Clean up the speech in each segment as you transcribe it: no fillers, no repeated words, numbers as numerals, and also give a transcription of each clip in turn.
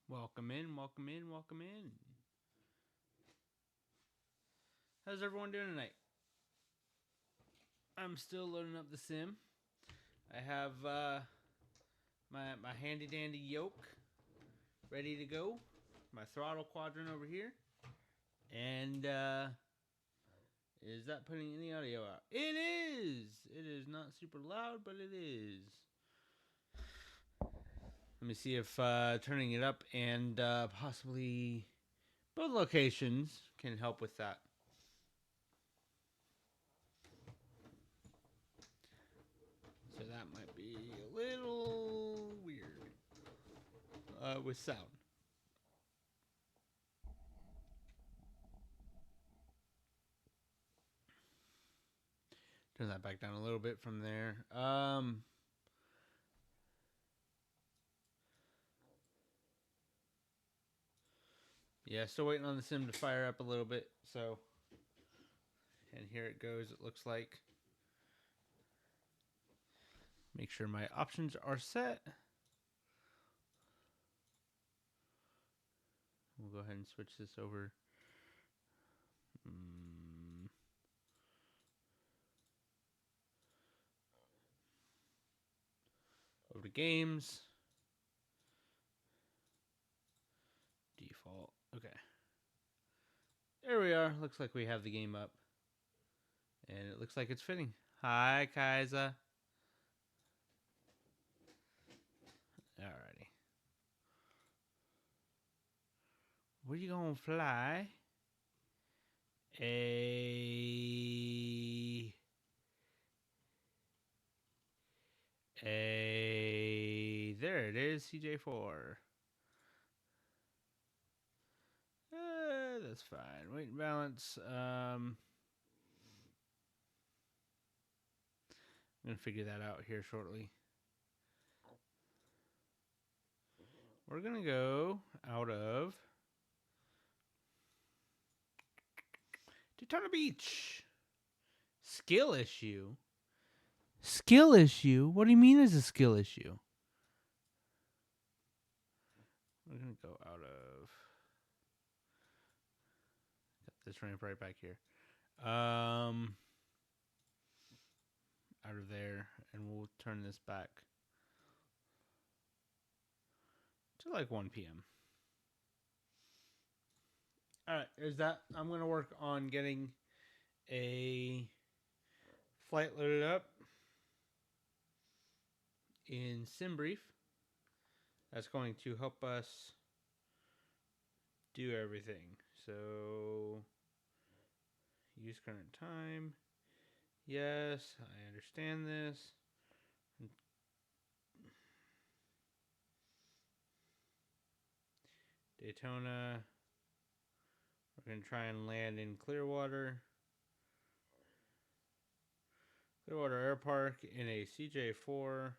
Welcome in, welcome in, welcome in. How's everyone doing tonight? I'm still loading up the sim. I have my handy dandy yoke ready to go. My throttle quadrant over here. And is that putting any audio out? It is! It is not super loud, but it is. Let me see if turning it up and possibly both locations can help with that. So that might be a little weird with sound. Turn that back down a little bit from there. Yeah, still waiting on the sim to fire up a little bit. So, and here it goes. It looks like. Make sure my options are set. We'll go ahead and switch this over. Over to games. Default. Okay. There we are. Looks like we have the game up. And it looks like it's fitting. Hi, Kaiser. Alrighty. Where you gonna fly? There it is, CJ4. That's fine. Weight and balance. I'm gonna figure that out here shortly. We're gonna go out of Daytona Beach. Skill issue. Skill issue? What do you mean is a skill issue? We're gonna go out of got this ramp right back here. Out of there, and we'll turn this back to like 1 p.m. All right, there's that. I'm gonna work on getting a flight loaded up in SimBrief. That's going to help us do everything. So, use current time. Yes, I understand this. Daytona. We're going to try and land in Clearwater. Clearwater Air Park in a CJ4.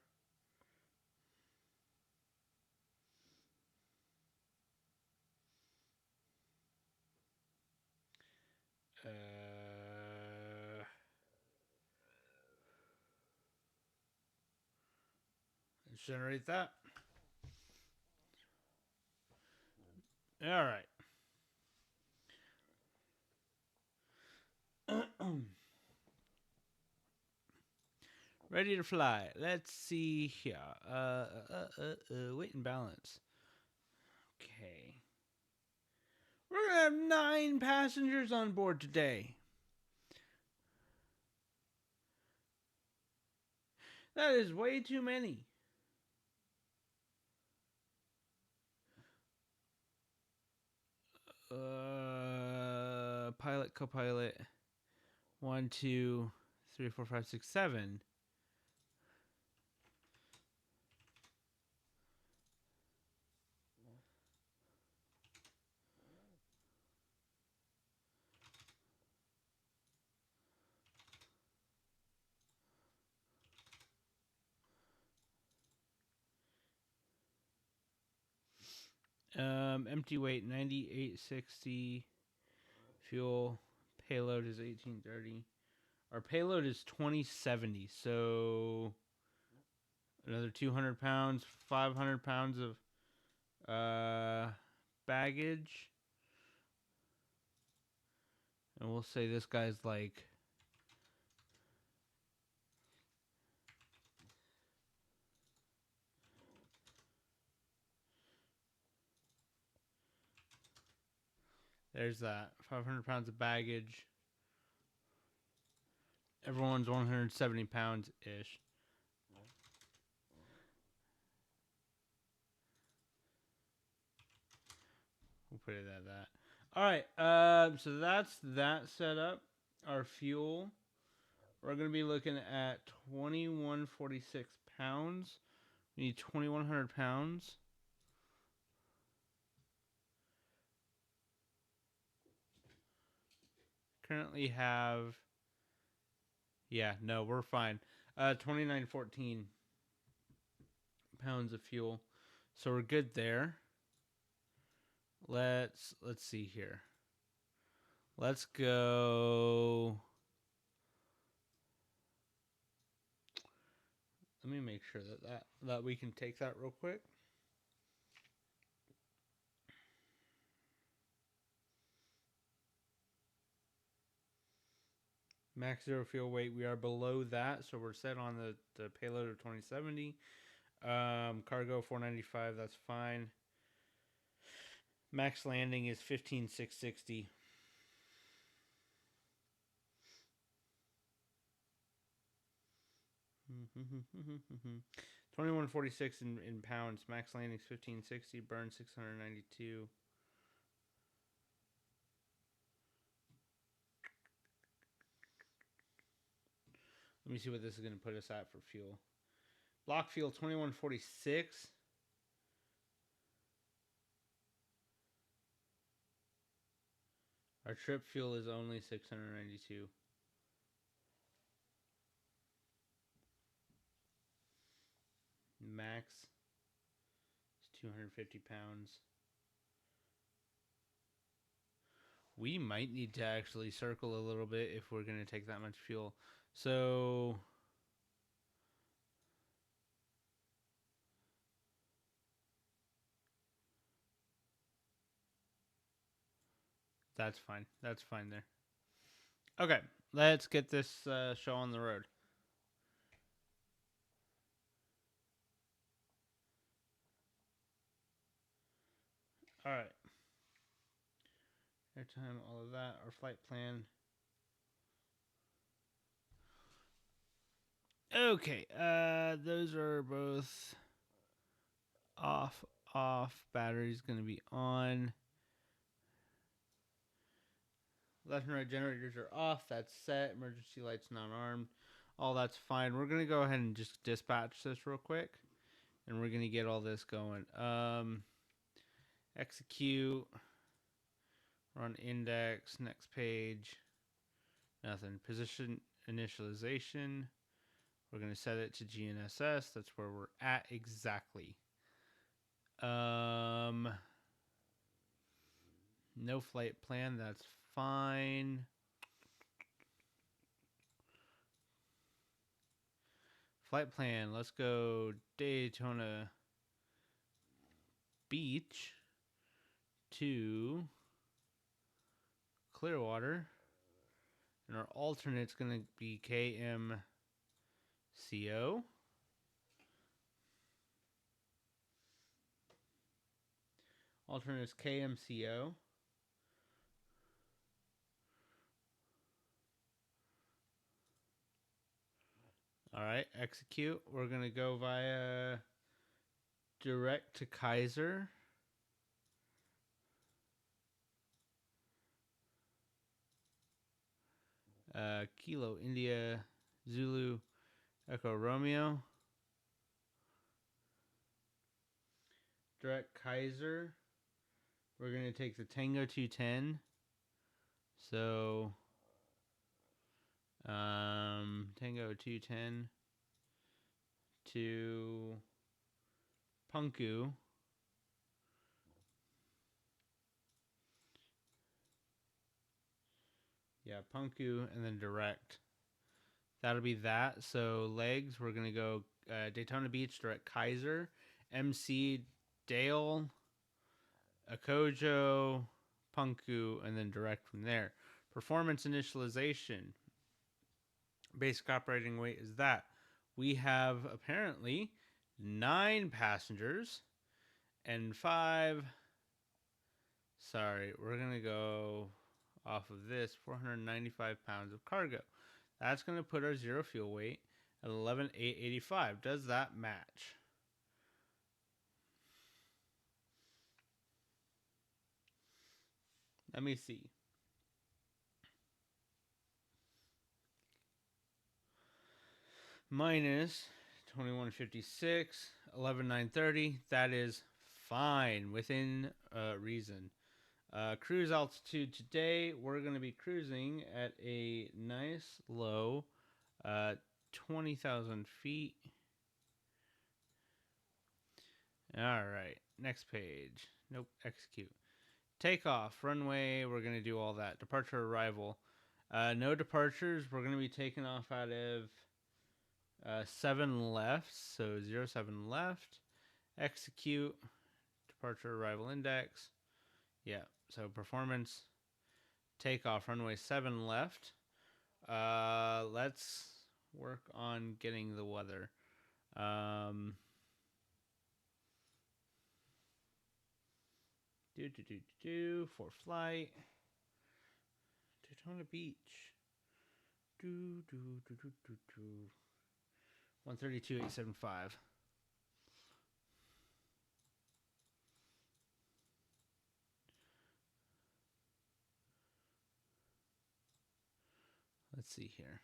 Let's generate that. All right. Ready to fly. Let's see here. Weight and balance. Okay. We're going to have 9 passengers on board today. That is way too many. Pilot, co-pilot. 1, 2, 3, 4, 5, 6, 7. Empty weight 9860. Fuel payload is 1830. Our payload is 2070. So another 200 pounds, 500 pounds Baggage. And we'll say this guy's like... There's that. 500 pounds of baggage. Everyone's 170 pounds-ish. We'll put it at that. All right. So that's that setup. Our fuel. We're going to be looking at 2146 pounds. We need 2,100 pounds. Currently have... Yeah, no, we're fine. 2,914 pounds of fuel. So we're good there. Let's see here. Let's go. Let me make sure that we can take that real quick. Max zero fuel weight, we are below that, so we're set on the payload of 2070. Cargo 495, that's fine. Max landing is 15,660. Mm-hmm. 2146 in pounds. Max landing is 1560. Burn 692. Let me see what this is going to put us at for fuel. Block fuel 2146. Our trip fuel is only 692. Max is 250 pounds. We might need to actually circle a little bit if we're going to take that much fuel. So that's fine. That's fine there. Okay, let's get this show on the road. All right. Airtime, all of that. Our flight plan. Okay, those are both off. Battery's going to be on. Left and right generators are off. That's set. Emergency lights not armed. All that's fine. We're going to go ahead and just dispatch this real quick. And we're going to get all this going. Execute. Run index. Next page. Nothing. Position initialization. We're going to set it to GNSS. That's where we're at exactly. No flight plan. That's fine. Flight plan. Let's go Daytona Beach to Clearwater. And our alternate's going to be KMCO. Alternate is KMCO. All right, execute. We're going to go via direct to Kaiser. Kilo India Zulu Echo Romeo. Direct Kaiser. We're going to take the Tango 210. So Tango 210 to Punku. Yeah, Punku and then direct. That'll be that. So legs, we're going to go Daytona Beach, direct Kaiser. MC Dale Akojo, Punku, and then direct from there. Performance initialization. Basic operating weight is that. We have apparently 9 passengers and 5. Sorry, we're going to go off of this 495 pounds of cargo. That's going to put our zero fuel weight at 11,885. Does that match? Let me see. Minus 2156, 11,930. That is fine, within reason. Cruise altitude today, we're going to be cruising at a nice low 20,000 feet. All right, next page. Nope, execute. Takeoff, runway, we're going to do all that. Departure, arrival. No departures. We're going to be taking off out of 7 left, so 07 left. Execute. Departure, arrival index. Yeah, so performance. Takeoff, runway 7 left. Let's work on getting the weather. For flight. Daytona Beach. 132,875. Let's see here.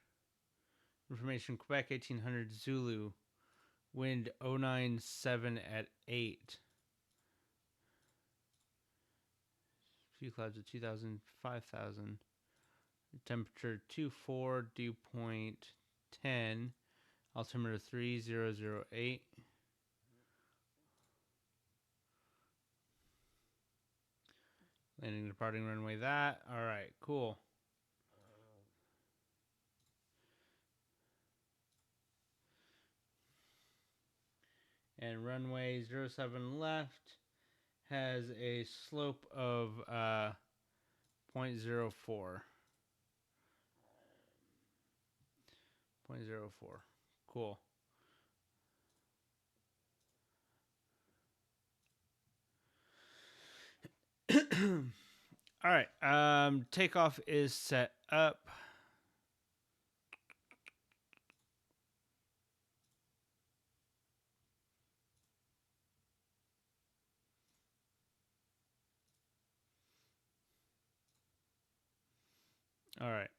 Information: Quebec 1800 Zulu. Wind 097 at 8. Few clouds at 2,000, 5,000. Temperature 24, dew point 10. Altimeter 3008. Landing, departing runway that. All right, cool. And runway 07 left has a slope of 0.04. 0.04. Cool. All right. Takeoff is set up. All right.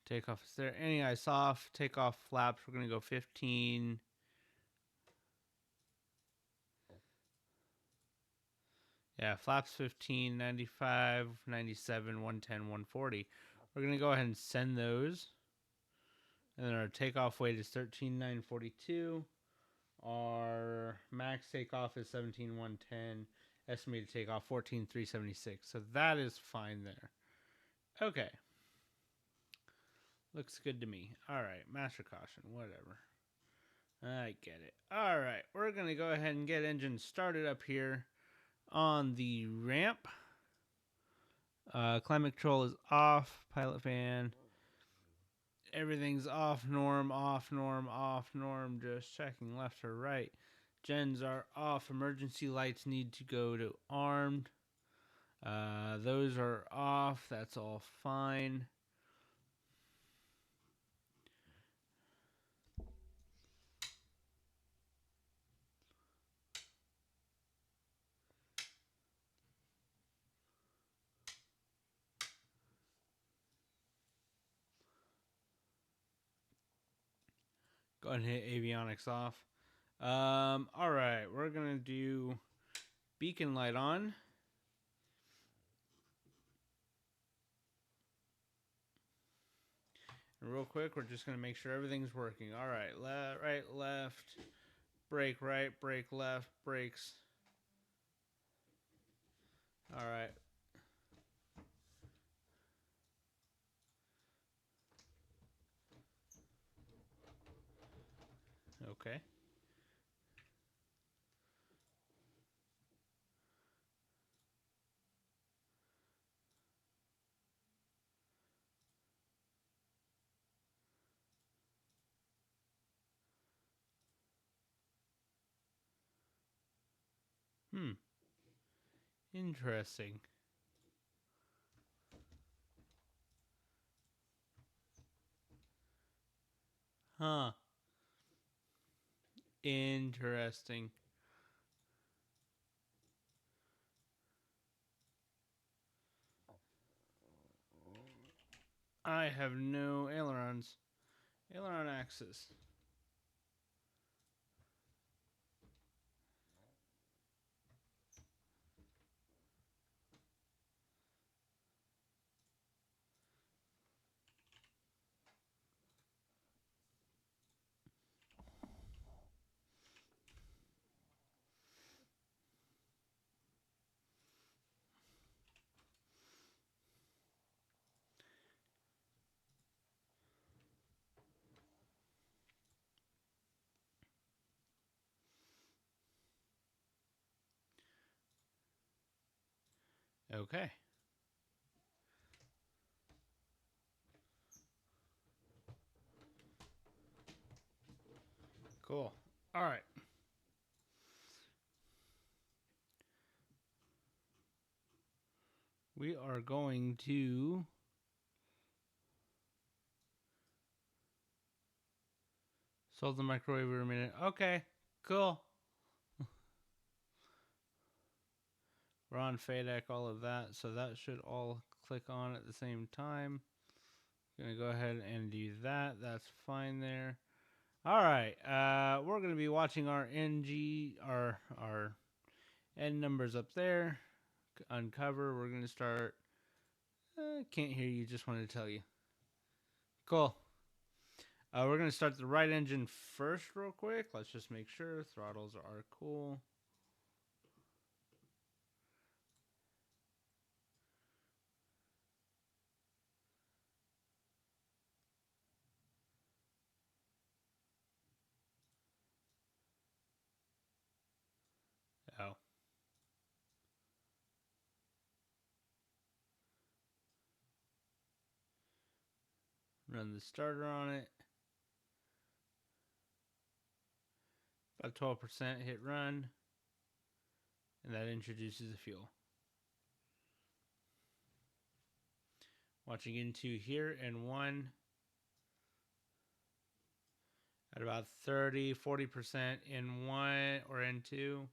Takeoff is there. Any ice off. Takeoff flaps. We're going to go 15. Yeah, flaps 15, 95, 97, 110, 140. We're going to go ahead and send those. And then our takeoff weight is 13,942. Our max takeoff is 17,110. Estimated takeoff 14,376. So that is fine there. Okay. Looks good to me. All right, master caution, whatever. I get it. All right, we're going to go ahead and get engine started up here on the ramp. Climate control is off. Pilot fan. Everything's off norm, off norm, off norm. Just checking left or right. Gens are off. Emergency lights need to go to armed. Those are off. That's all fine. Go ahead and hit avionics off. All right, we're gonna do beacon light on. And real quick, we're just gonna make sure everything's working. All right, right, left, brake right, brake left, brakes. All right. Okay. Hmm. Interesting. Huh. Interesting. I have no ailerons. Aileron axis. Okay. Cool. All right. We are going to solve the microwave in a minute. Okay. Cool. We're on FADEC, all of that. So that should all click on at the same time. Gonna go ahead and do that. That's fine there. All right. We're gonna be watching our NG, our N numbers up there. Uncover. We're gonna start. Can't hear you. Just wanted to tell you. Cool. We're gonna start the right engine first, real quick. Let's just make sure throttles are cool. Oh. Run the starter on it. About 12% hit run. And that introduces the fuel. Watching into here and one. At about 30-40% in one or in two.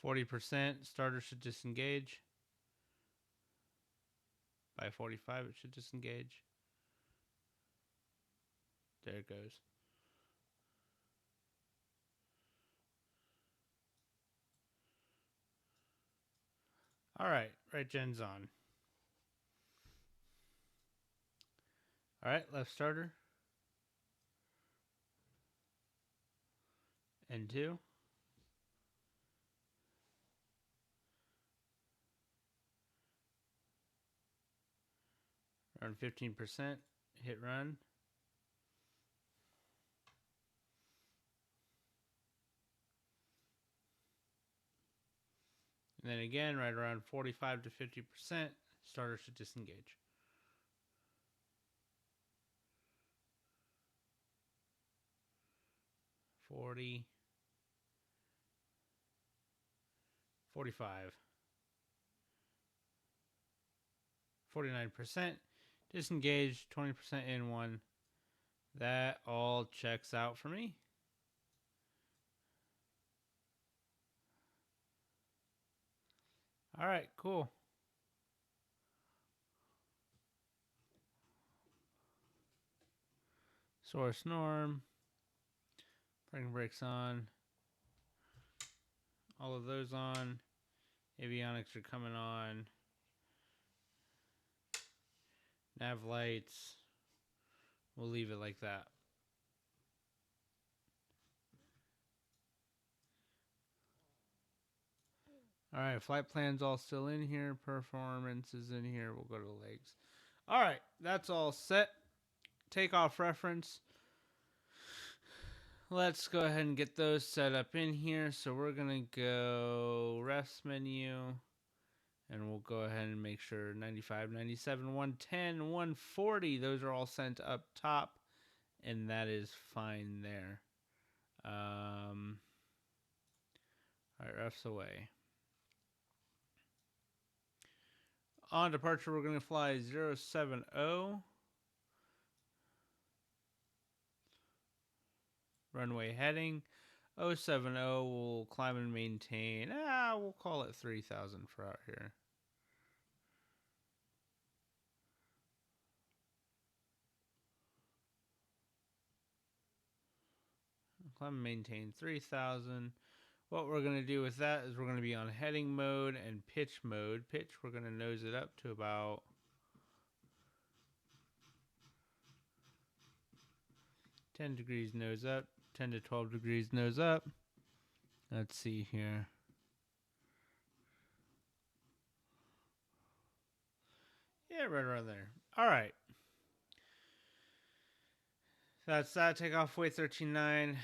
40%, starter should disengage. By 45, it should disengage. There it goes. All right, right gen's on. All right, left starter. N2. Around 15%. Hit run. And then again, right around 45 to 50%, starter should disengage. 40, 45, 49%, disengage, 20% in one. That all checks out for me. All right, cool. Source norm. Parking brakes on. All of those on. Avionics are coming on. Nav lights. We'll leave it like that. All right, flight plan's all still in here. Performance is in here. We'll go to the legs. All right, that's all set. takeoff reference. Let's go ahead and get those set up in here. So we're going to go refs menu, and we'll go ahead and make sure 95, 97, 110, 140, those are all sent up top, and that is fine there. All right, refs away. On departure, we're going to fly 070. Runway heading 070. We'll climb and maintain. We'll call it 3,000 for out here. Climb and maintain 3,000. What we're going to do with that is we're going to be on heading mode and pitch mode. Pitch, we're going to nose it up to about 10 degrees nose up, 10 to 12 degrees nose up. Let's see here. Yeah, right around there. All right. That's that. Takeoff weight 13.9.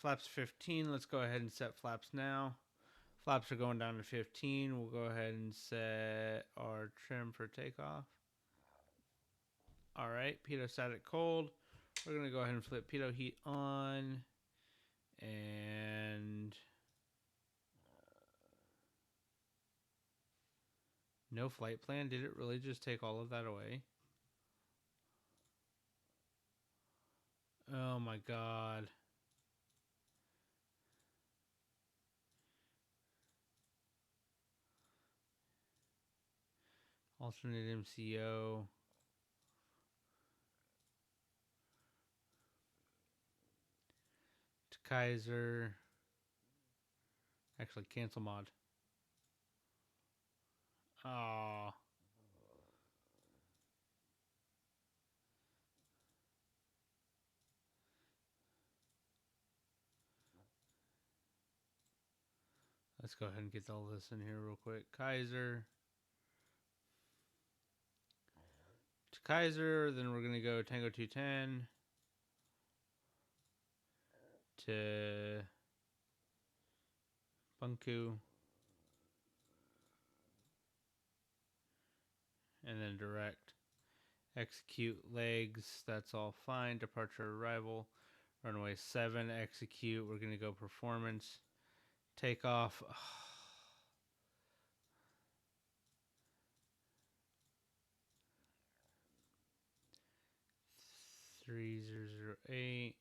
Flaps 15. Let's go ahead and set flaps now. Flaps are going down to 15. We'll go ahead and set our trim for takeoff. All right, pitot static cold. We're going to go ahead and flip pitot heat on. And no flight plan. Did it really just take all of that away? Oh my God. Alternate MCO. To Kaiser. Actually, cancel mod. Oh. Let's go ahead and get all this in here real quick. Kaiser. To Kaiser. Then we're going to go Tango 210. To Bunku. And then direct. Execute legs. That's all fine. Departure arrival. Runway 7. Execute. We're going to go performance. Takeoff. 3008.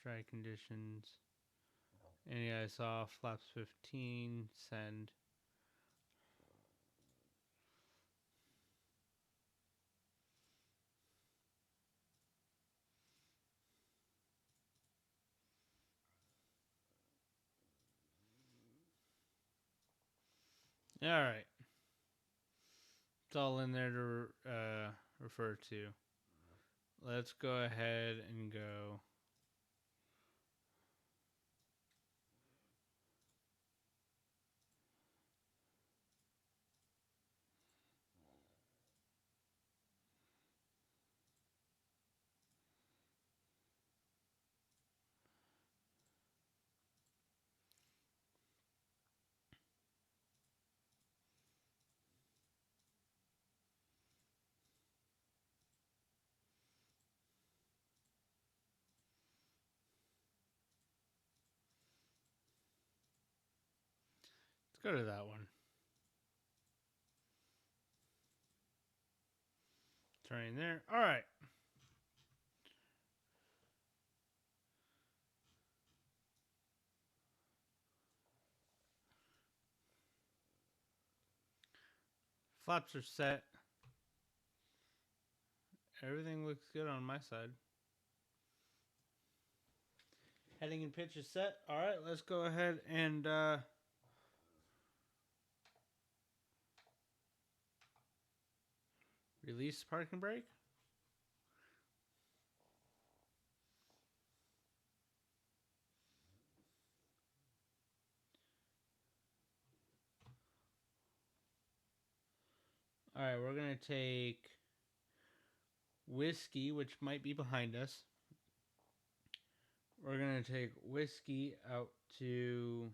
Dry conditions. Any ice off. Flaps 15. Send. All right. It's all in there to refer to. Let's go ahead and go. Let's go to that one. Terrain there. All right. Flaps are set. Everything looks good on my side. Heading and pitch is set. All right, let's go ahead and release parking brake. All right, we're gonna take whiskey, which might be behind us. We're gonna take whiskey out to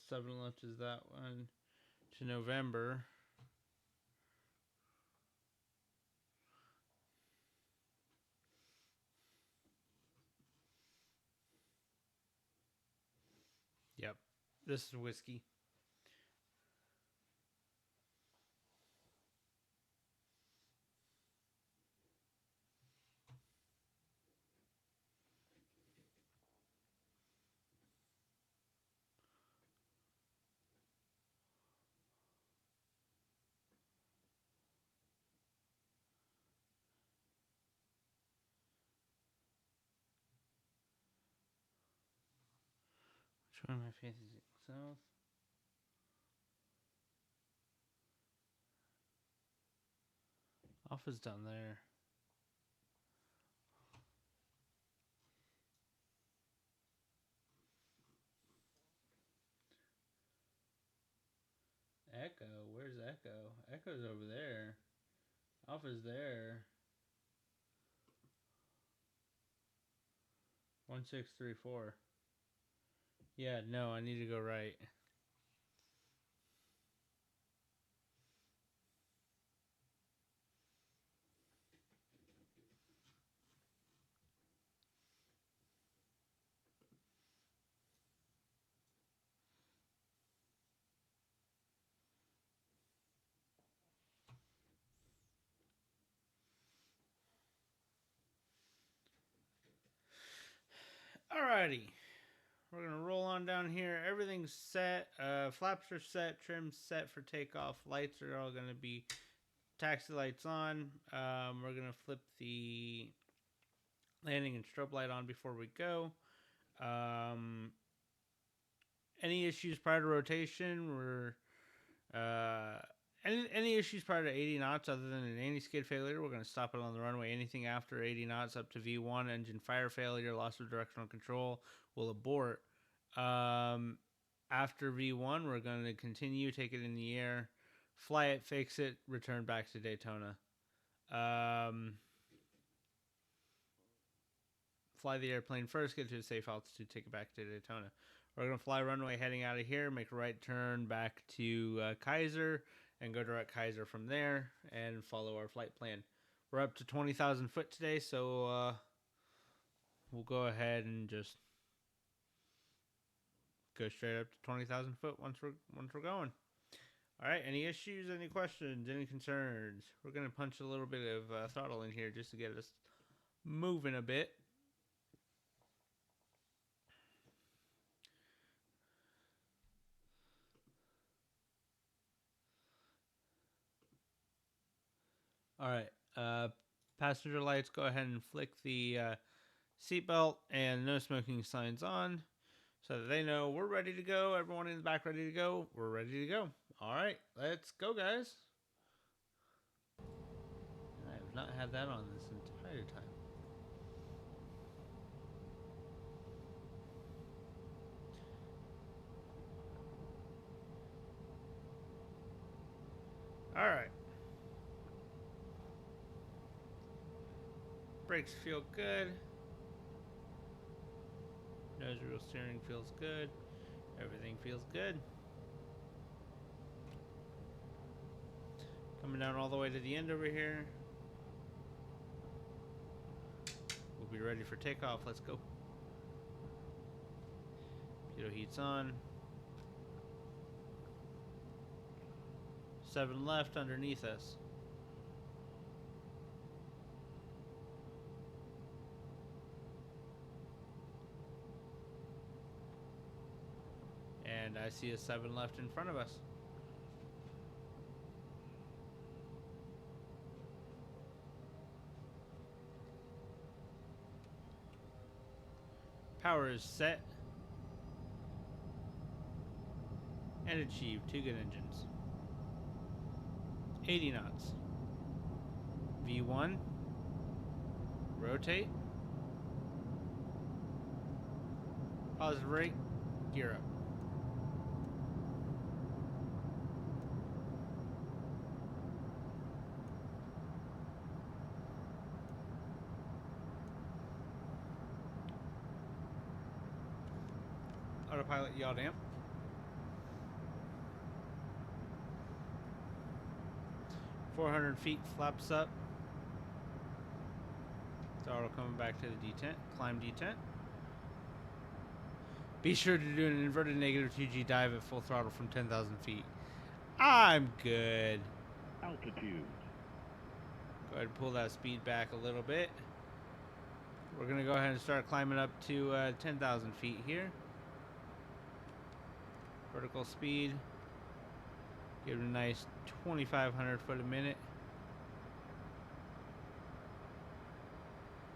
7 left is that one to November. Yep, this is whiskey. Which one am I facing south? Off is down there. Echo, where's Echo? Echo's over there. Alpha's there. 1634. Yeah, no, I need to go right. Alrighty. We're going to roll on down here. Everything's set. Flaps are set. Trim's set for takeoff. Lights are all going to be taxi lights on. We're going to flip the landing and strobe light on before we go. Any issues prior to rotation? Any issues prior to 80 knots other than an anti-skid failure, we're going to stop it on the runway. Anything after 80 knots up to V1, engine fire failure, loss of directional control, will abort. After V1, we're going to continue, take it in the air, fly it, fix it, return back to Daytona. Fly the airplane first, get to a safe altitude, take it back to Daytona. We're going to fly runway heading out of here, make a right turn back to Kaiser, and go direct Kaiser from there, and follow our flight plan. We're up to 20,000 foot today, so we'll go ahead and just go straight up to 20,000 foot once we're going. All right, any issues, any questions, any concerns? We're going to punch a little bit of throttle in here just to get us moving a bit. All right, passenger lights, go ahead and flick the seatbelt and no smoking signs on so that they know we're ready to go. Everyone in the back ready to go. We're ready to go. All right, let's go, guys. I have not had that on this entire time. All right. Brakes feel good. Nose wheel steering feels good. Everything feels good. Coming down all the way to the end over here. We'll be ready for takeoff. Let's go. Pitot heat's on. 7 left underneath us. And I see a 7 left in front of us. Power is set. And achieved. 2 good engines. 80 knots. V1. Rotate. Positive rate. Gear up. Autopilot yaw damp. $400 flaps up. Throttle coming back to the detent. Climb detent. Be sure to do an inverted negative 2G dive at full throttle from 10,000 feet. I'm good. Altitude. Go ahead and pull that speed back a little bit. We're going to go ahead and start climbing up to 10,000 feet here. Vertical speed. Give it a nice 2,500 foot a minute.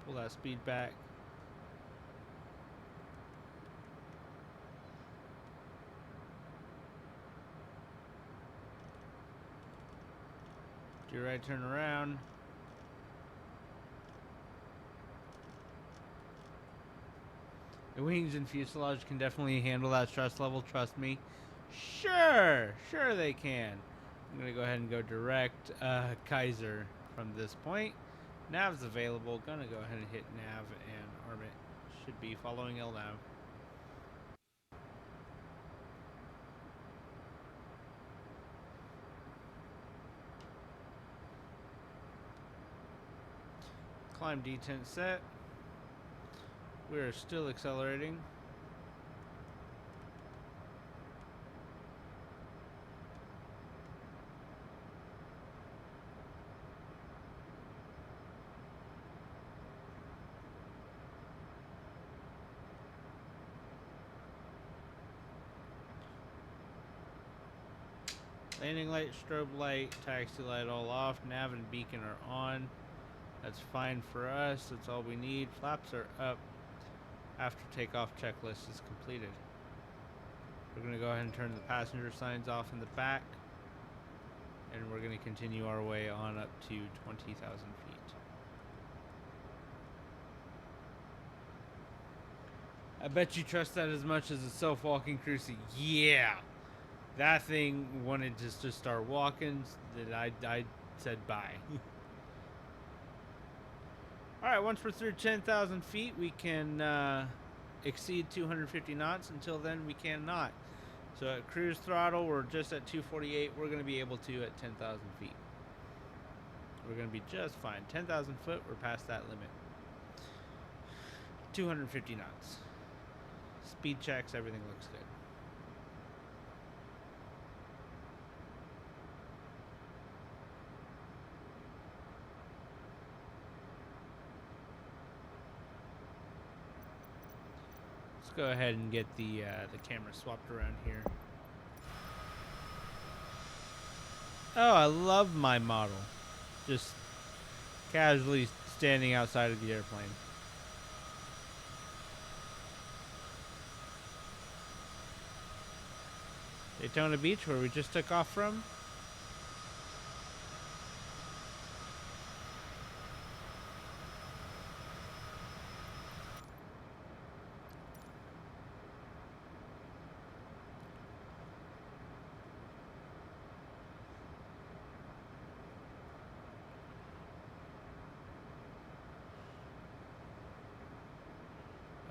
Pull that speed back. Do your right turn around. The wings and fuselage can definitely handle that stress level, trust me. Sure they can. I'm gonna go ahead and go direct Kaiser from this point. Nav's available. Gonna go ahead and hit nav and arm it. Should be following LNAV. Climb detent set. We are still accelerating. Landing light, strobe light, taxi light all off. Nav and beacon are on. That's fine for us. That's all we need. Flaps are up. After takeoff checklist is completed. We're going to go ahead and turn the passenger signs off in the back. And we're going to continue our way on up to 20,000 feet. I bet you trust that as much as a self-walking cruiser. Yeah! That thing wanted to just start walking, that I said bye. Alright, once we're through 10,000 feet, we can exceed 250 knots. Until then, we cannot. So at cruise throttle, we're just at 248. We're going to be able to at 10,000 feet. We're going to be just fine. 10,000 foot, we're past that limit. 250 knots. Speed checks, everything looks good. Go ahead and get the camera swapped around here. Oh, I love my model. Just casually standing outside of the airplane. Daytona Beach, where we just took off from.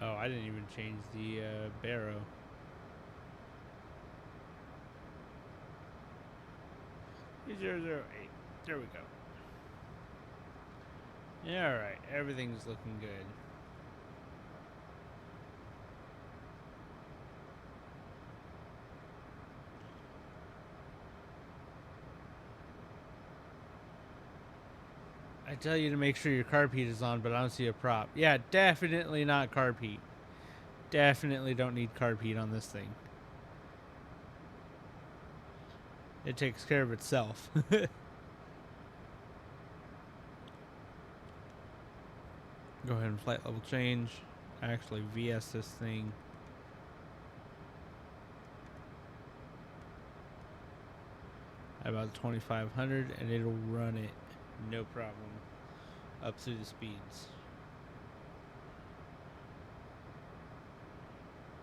Oh, I didn't even change the Barrow. .008. There we go. Yeah, alright. Everything's looking good. I tell you to make sure your carb heat is on, but I don't see a prop. Yeah, definitely not carb heat. Definitely don't need carb heat on this thing. It takes care of itself. Go ahead and flight level change. Actually VS this thing. At about 2,500 and it'll run it no problem up through the speeds.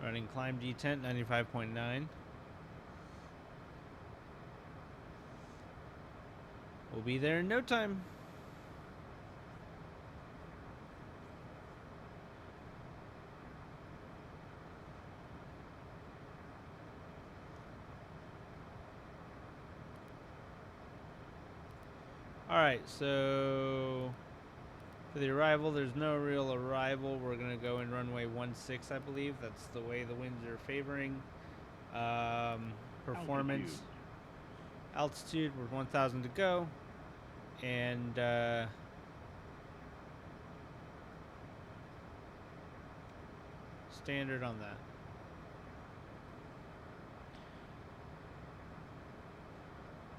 Running climb detent 95.9. We'll be there in no time. Alright, so for the arrival, there's no real arrival. We're going to go in runway 16, I believe. That's the way the winds are favoring. Performance. Altitude, we're 1,000 to go. And standard on that.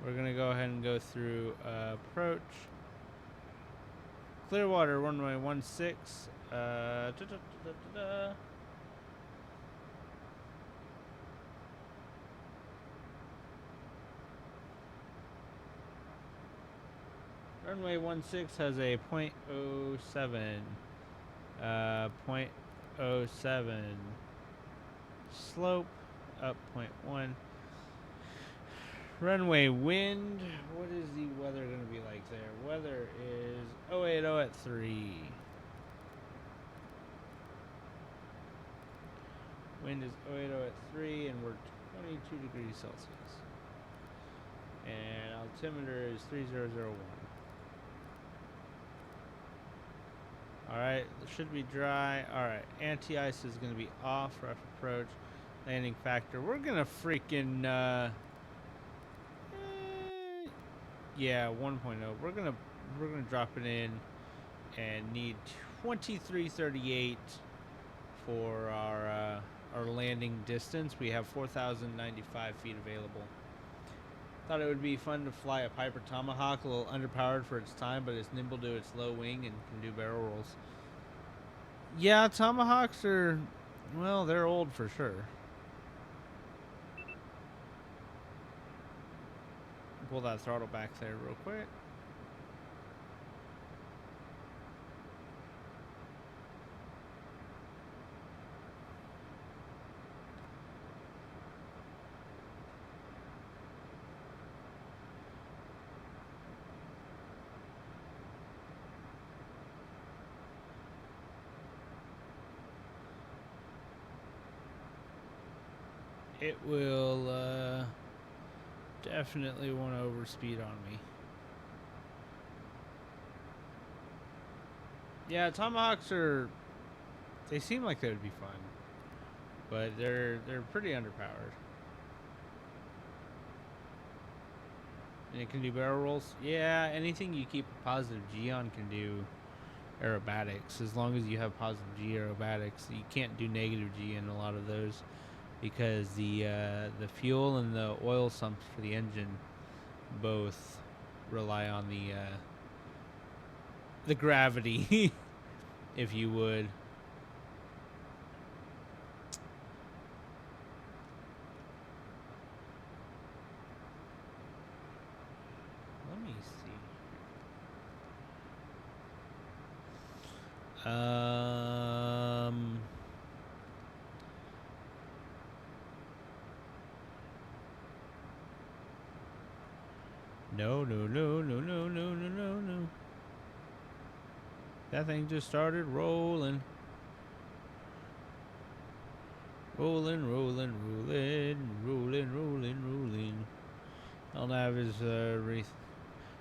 We're going to go ahead and go through approach. Clearwater, runway 16. Runway 16 has a 0.07. 0.07. Slope, up 0.1. Runway wind, what is the weather going to be like there? Weather is 080 at 3. Wind is 080 at 3, and we're 22 degrees Celsius. And altimeter is 3001. Alright, it should be dry. Alright, anti-ice is going to be off, rough approach. Landing factor, we're going to freaking... yeah, 1.0. We're gonna drop it in and need 2338 for our landing distance. We have 4,095 feet available. Thought it would be fun to fly a Piper Tomahawk, a little underpowered for its time, but it's nimble to its low wing and can do barrel rolls. Yeah, Tomahawks are, well, they're old for sure. Pull that throttle back there real quick. It will definitely want to overspeed on me. Yeah, Tomahawks are, they seem like they would be fun, but they're pretty underpowered. And it can do barrel rolls. Yeah, anything you keep a positive G on can do aerobatics, as long as you have positive G aerobatics. You can't do negative G in a lot of those, because the fuel and the oil sumps for the engine both rely on the gravity, if you would. Let me see. No. That thing just started rolling. Rolling. LNAV is wreath.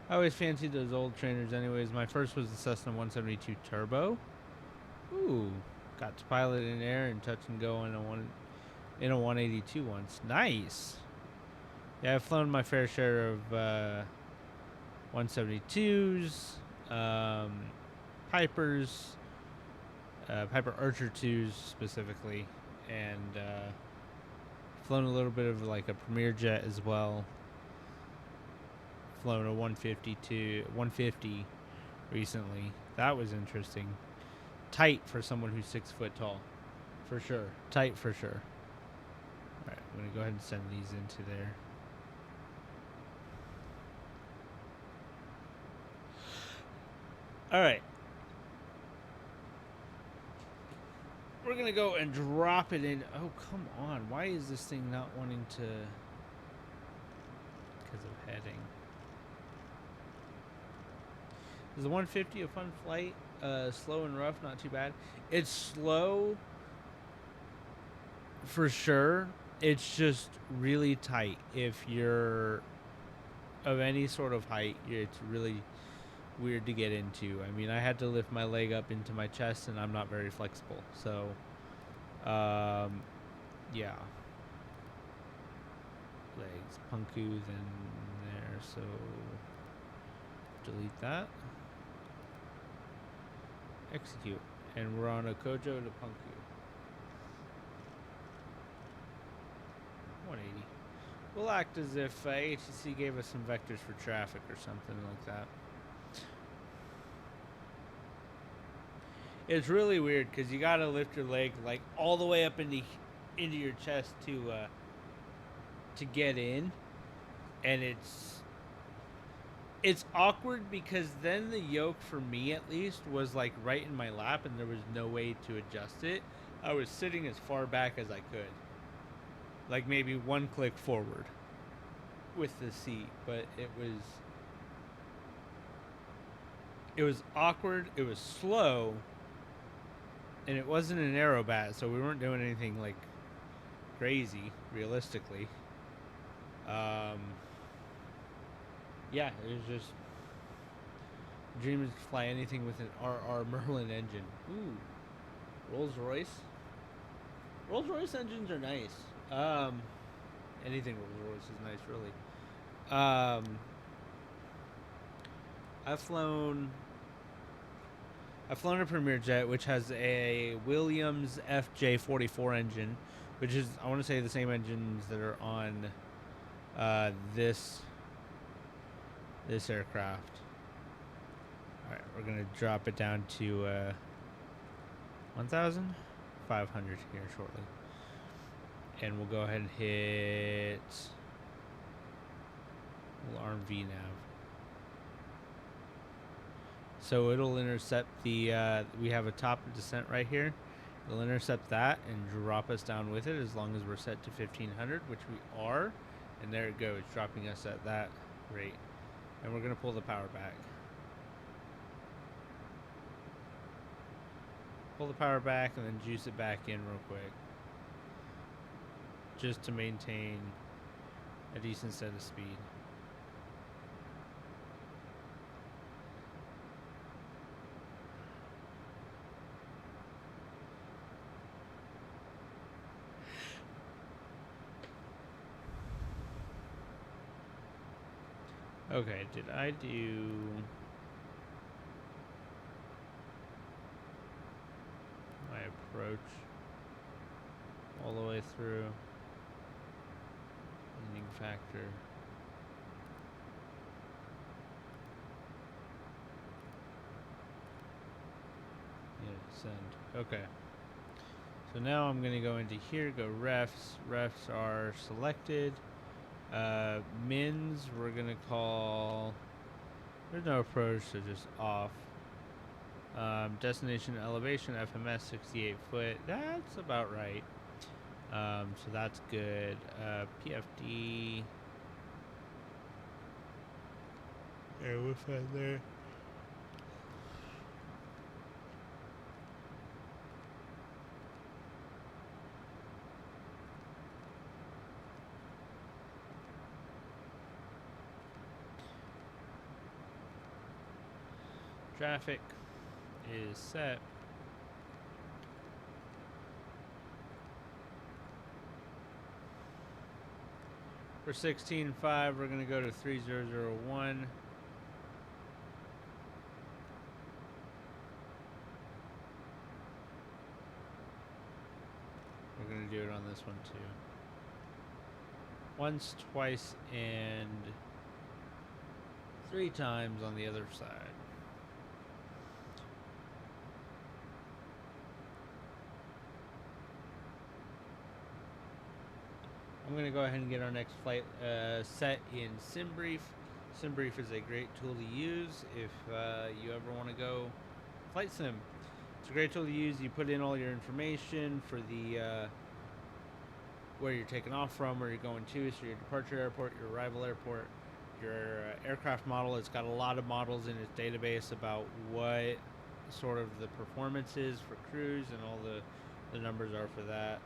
I always fancied those old trainers anyways. My first was the Cessna 172 Turbo. Ooh, got to pilot in air and touch and go in a 182 once. Nice. Yeah, I've flown my fair share of 172s, Pipers, Piper Archer 2s specifically, and flown a little bit of like a Premier jet as well. Flown a 150 recently. That was interesting. Tight for someone who's 6 foot tall, for sure. Tight for sure. All right, I'm gonna go ahead and send these into there. All right. We're going to go and drop it in. Oh, come on. Why is this thing not wanting to? Because of heading. Is the 150 a fun flight? Slow and rough, not too bad. It's slow for sure. It's just really tight if you're of any sort of height, it's really weird to get into. I mean, I had to lift my leg up into my chest, and I'm not very flexible. So, yeah. Legs, Punku's in there, so delete that. Execute. And we're on a Kojo to Punku. 180. We'll act as if HTC gave us some vectors for traffic or something like that. It's really weird because you gotta lift your leg like all the way up into your chest to get in, and it's awkward because then the yoke, for me at least, was like right in my lap and there was no way to adjust it. I was sitting as far back as I could, like maybe one click forward with the seat, but it was awkward, it was slow, and it wasn't an aerobat, so we weren't doing anything like crazy realistically. Yeah, it was just dream is to fly anything with an RR Merlin engine. Ooh, Rolls Royce. Rolls Royce engines are nice. Anything Rolls Royce is nice, really. I've flown a Premier Jet, which has a Williams FJ44 engine, which is, I want to say, the same engines that are on this aircraft. All right, we're gonna drop it down to 1,500 here shortly, and we'll go ahead and hit arm VNAV. So it'll intercept the, we have a top descent right here. It'll intercept that and drop us down with it as long as we're set to 1,500, which we are. And there it goes, dropping us at that rate. And we're going to pull the power back. Pull the power back and then juice it back in real quick. Just to maintain a decent set of speed. Okay, did I do... my approach all the way through? Ending factor. Yeah, send. Okay. So now I'm going to go into here, go refs. Refs are selected. Mins, we're going to call... There's no approach, so just off. Destination elevation, FMS 68 foot. That's about right. So that's good. PFD. Yeah, we'll find there. Traffic is set. For 16.5, we're going to go to 3001. We're going to do it on this one too. Once, twice, and 3 times on the other side. I'm going to go ahead and get our next flight set in SimBrief. SimBrief is a great tool to use if you ever want to go flight sim. It's a great tool to use. You put in all your information for the where you're taking off from, where you're going to, so your departure airport, your arrival airport, your aircraft model. It's got a lot of models in its database about what sort of the performance is for cruise, and all the numbers are for that.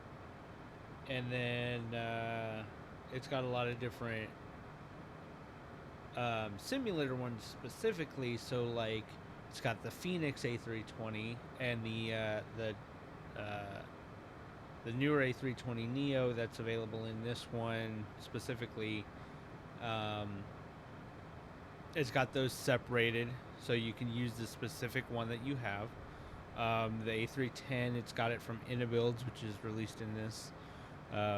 And then it's got a lot of different simulator ones specifically. So like, it's got the Phoenix A320 and the newer A320 Neo that's available in this one specifically. Um, it's got those separated, so you can use the specific one that you have. The A310, it's got it from Inabuilds, which is released in this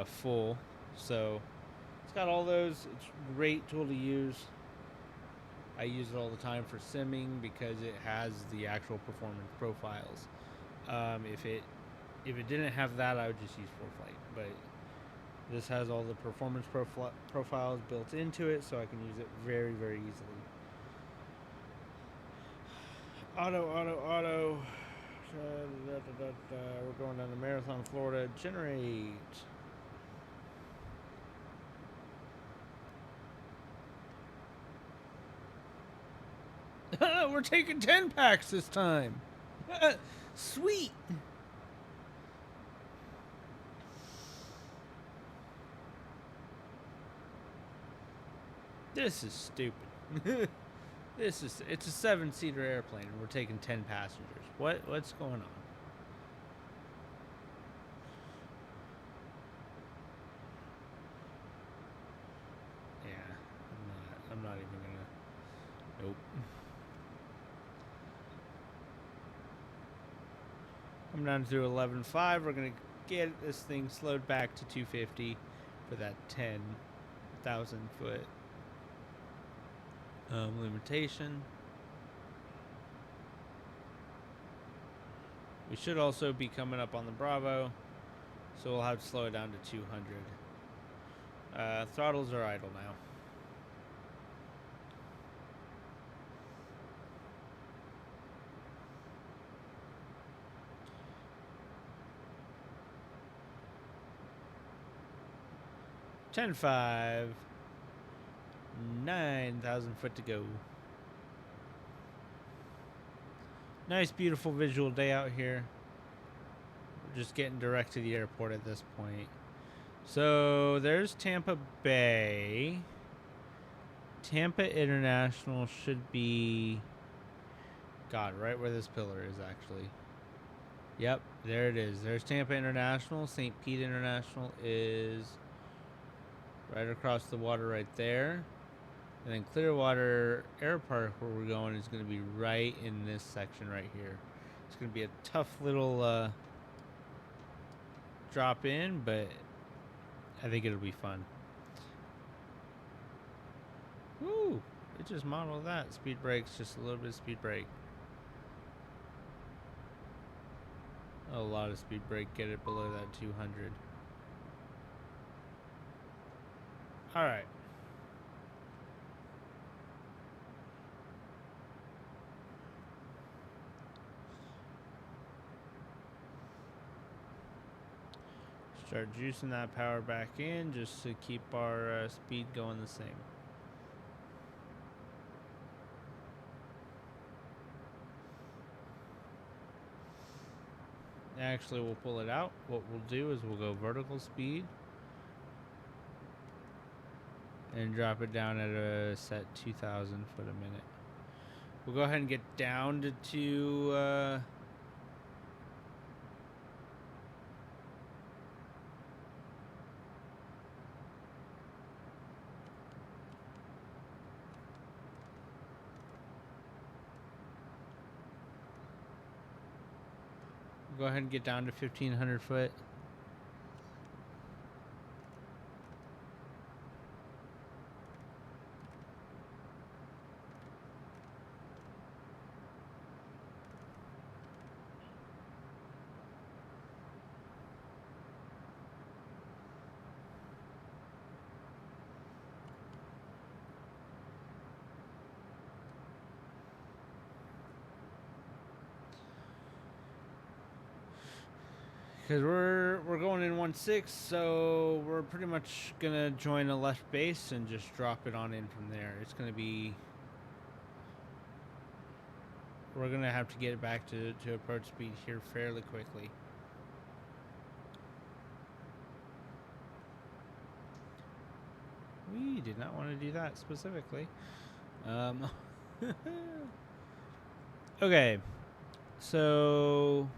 full. So it's got all those. It's a great tool to use. I use it all the time for simming because it has the actual performance profiles. If it didn't have that, I would just use ForeFlight. But this has all the performance profiles built into it, so I can use it very, very easily. Auto. We're going down to Marathon, Florida. Generate. We're taking 10 packs this time. Sweet. This is stupid. It's a 7-seater airplane and we're taking 10 passengers. What's going on? Yeah, I'm not even gonna. Nope. I'm down to 11.5. We're gonna get this thing slowed back to 250 for that 10,000 foot limitation. We should also be coming up on the Bravo, so we'll have to slow it down to 200. Throttles are idle now. $10.5. 9,000 foot to go. Nice, beautiful visual day out here. We're just getting direct to the airport at this point. So there's Tampa Bay. Tampa International should be, God, right where this pillar is actually. Yep, there it is. There's Tampa International. St. Pete International is right across the water right there. And then Clearwater Air Park, where we're going, is going to be right in this section right here. It's going to be a tough little drop in, but I think it'll be fun. Woo! It just modeled that. Speed brakes, just a little bit of speed brake. A lot of speed brake, get it below that 200. Alright. Start juicing that power back in just to keep our speed going the same. Actually, we'll pull it out. What we'll do is we'll go vertical speed and drop it down at a set 2,000 foot a minute. We'll go ahead and get down to go ahead and get down to 1,500 foot. Because we're going in 1.6, so we're pretty much gonna join a left base and just drop it on in from there. It's gonna be, we're gonna have to get it back to approach speed here fairly quickly. We did not want to do that specifically. Okay, so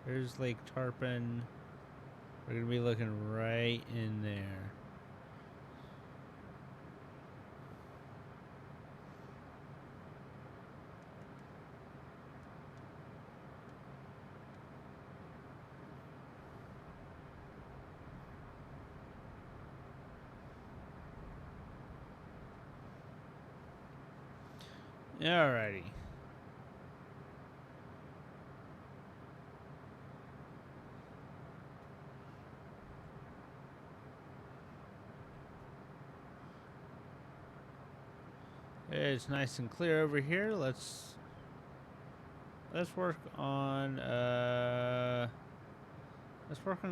there's Lake Tarpon. We're gonna be looking right in there. Alrighty. It's nice and clear over here. Let's work on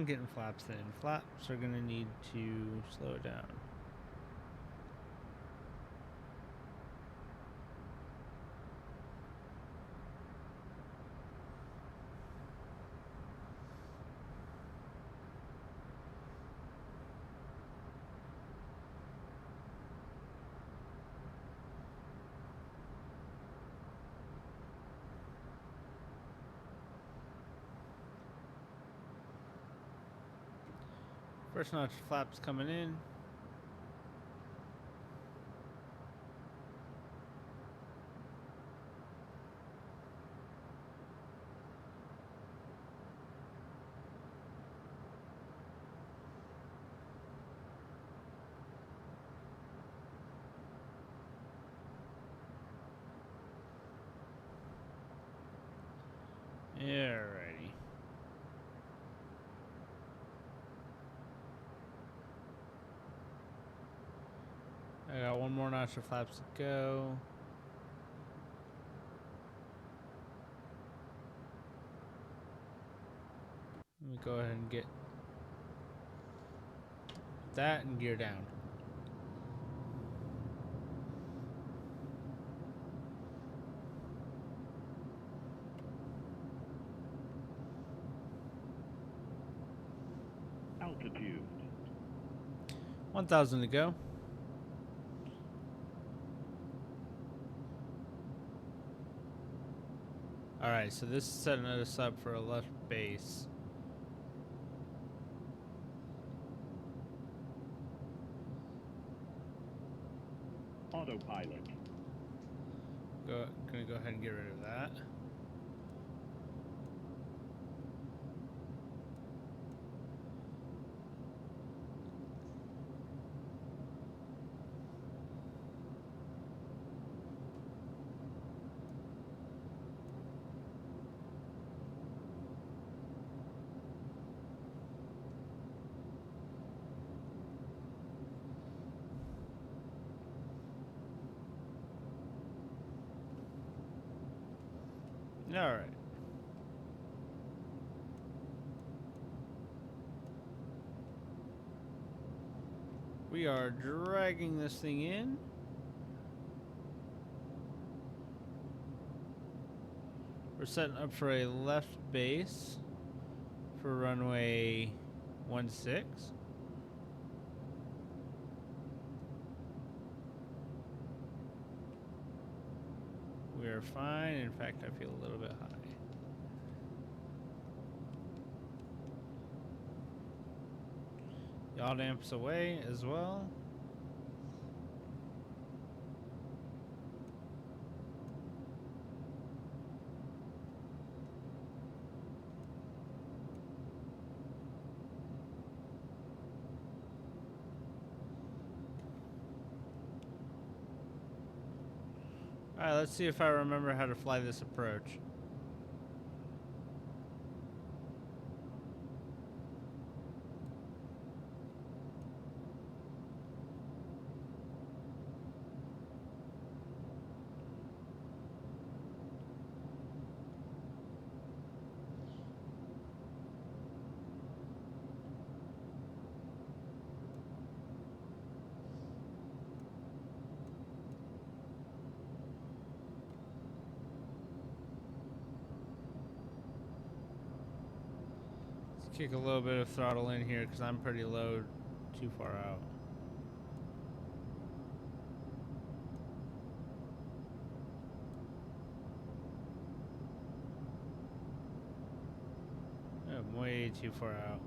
getting flaps in. Flaps are gonna need to slow it down. First notch flaps coming in. Alrighty. I got one more notch of flaps to go. Let me go ahead and get that and gear down. Altitude. 1,000 to go. Alright, so this is setting us up for a left base. Autopilot. Gonna go ahead and get rid of that. Alright. We are dragging this thing in. We're setting up for a left base for runway 16. We are fine. In fact, I feel a little bit high. Yaw damps away as well. Alright, let's see if I remember how to fly this approach. Kick a little bit of throttle in here because I'm pretty low too far out. I'm way too far out.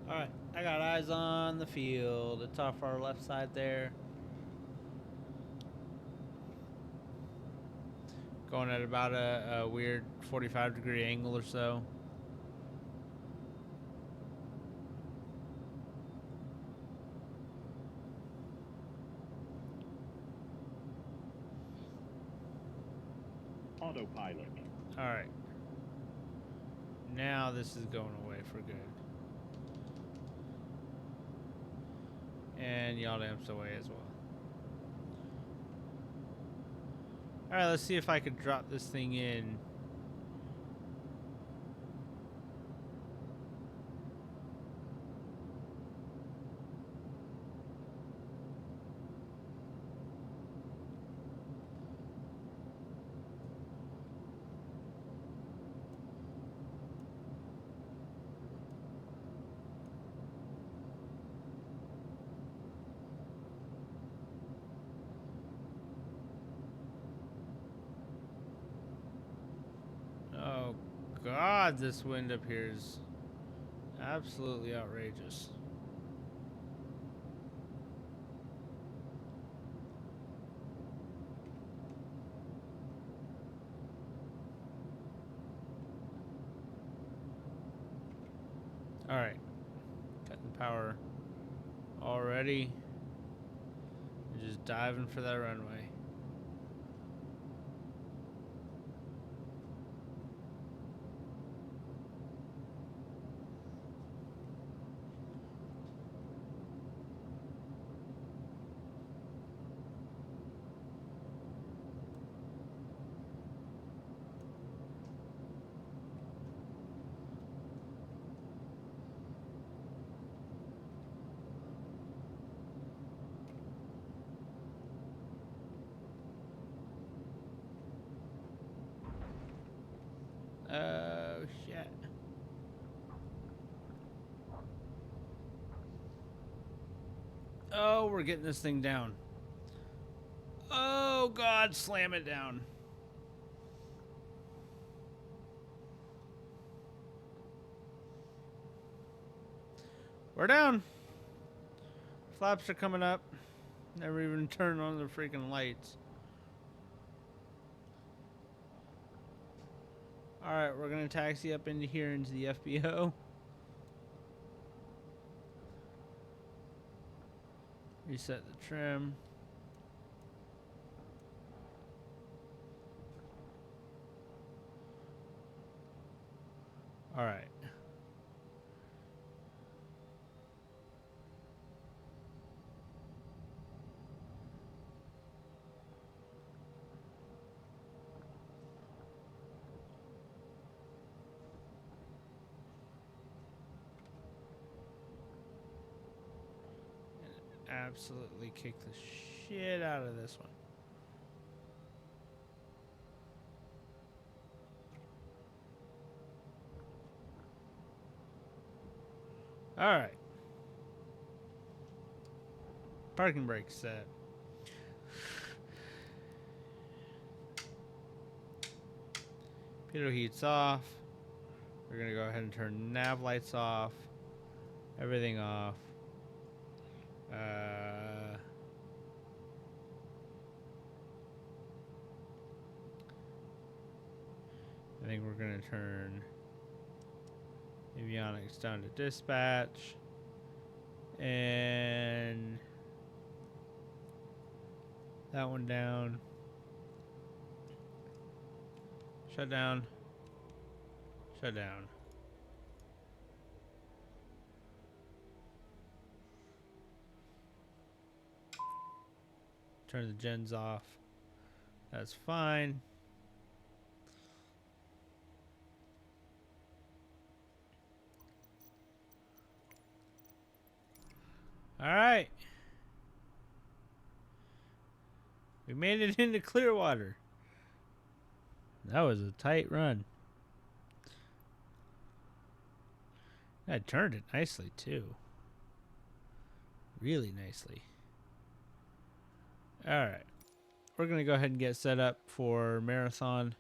Alright, I got eyes on the field. It's off our left side there. Going at about a weird 45-degree angle or so. Autopilot. Alright. Now this is going away for good. And yaw damp's away as well. Alright, let's see if I could drop this thing in. Oh God, this wind up here is absolutely outrageous. Alright. Cutting power already. Just diving for that runway. Oh shit. Oh, we're getting this thing down. Oh God, slam it down. We're down. Flaps are coming up. Never even turned on the freaking lights. Alright, we're gonna taxi up into here into the FBO. Reset the trim. Alright. Absolutely kick the shit out of this one. Alright. Parking brake set. Pitot heat's off. We're gonna go ahead and turn nav lights off. Everything off. I think we're gonna turn avionics down to dispatch, and That one down. Shut down. Shut down. Turn the gens off. That's fine. All right. We made it into Clearwater. That was a tight run. I turned it nicely, too. Really nicely. All right. We're going to go ahead and get set up for marathon.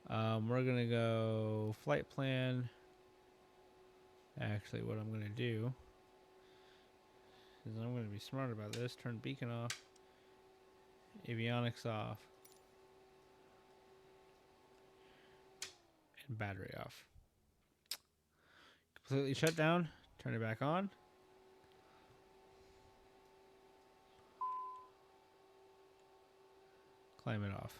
We're going to go flight plan. Actually, what I'm going to do is I'm going to be smart about this. Turn beacon off. Avionics off. And battery off. Completely shut down. Turn it back on. Climb it off.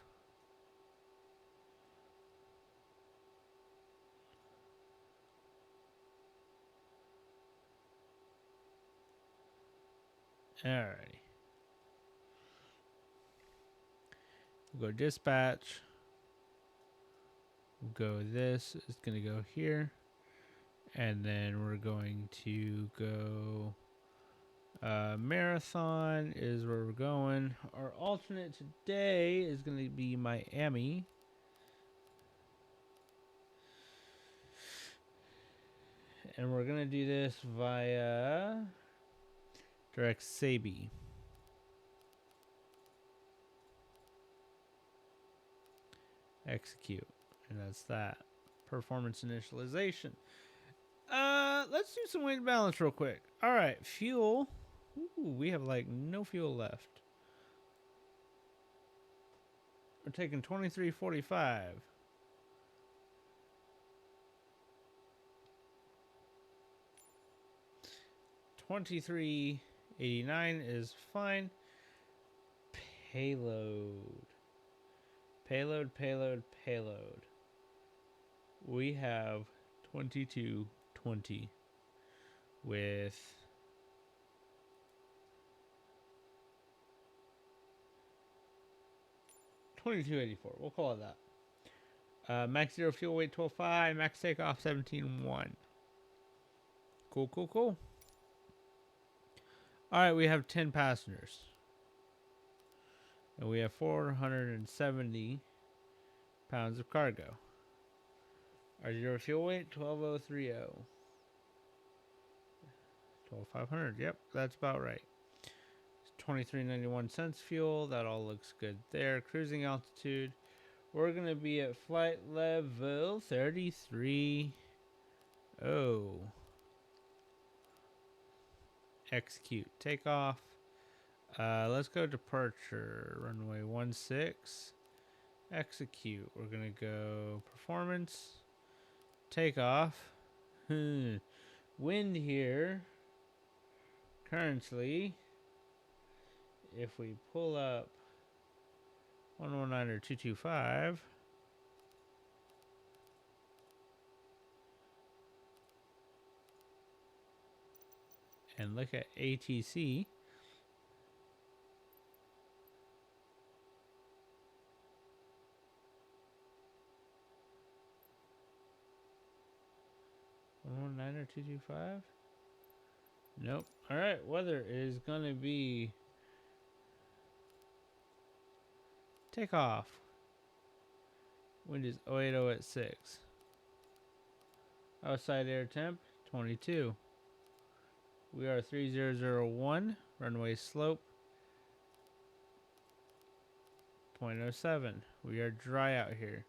Alrighty. We'll go dispatch. We'll go this. It's going to go here. And then we're going to go marathon is where we're going. Our alternate today is going to be Miami. And we're going to do this via Direct Sabi. Execute. And that's that. Performance initialization. Let's do some weight and balance real quick. All right, fuel. Ooh, we have like no fuel left. We're taking 23.45. 23.89 is fine. Payload. Payload. We have 22.20 with $22.84. We'll call it that. Max zero fuel weight 12.5. Max takeoff 17.1. Cool. All right, we have 10 passengers. And we have 470 pounds of cargo. Our zero fuel weight 12.030. 12,500. Yep, that's about right. 23.91 cents fuel. That all looks good there. Cruising altitude. We're going to be at flight level 33. Oh. Execute. Takeoff. Let's go departure. Runway 16. Execute. We're going to go performance. Takeoff. Wind here. Currently, if we pull up 119 or 225, and look at ATC, or 225. Nope. All right, weather is gonna be takeoff. Wind is 080 at 6. Outside air temp 22. We are 3001. Runway slope 0.07. We are dry out here.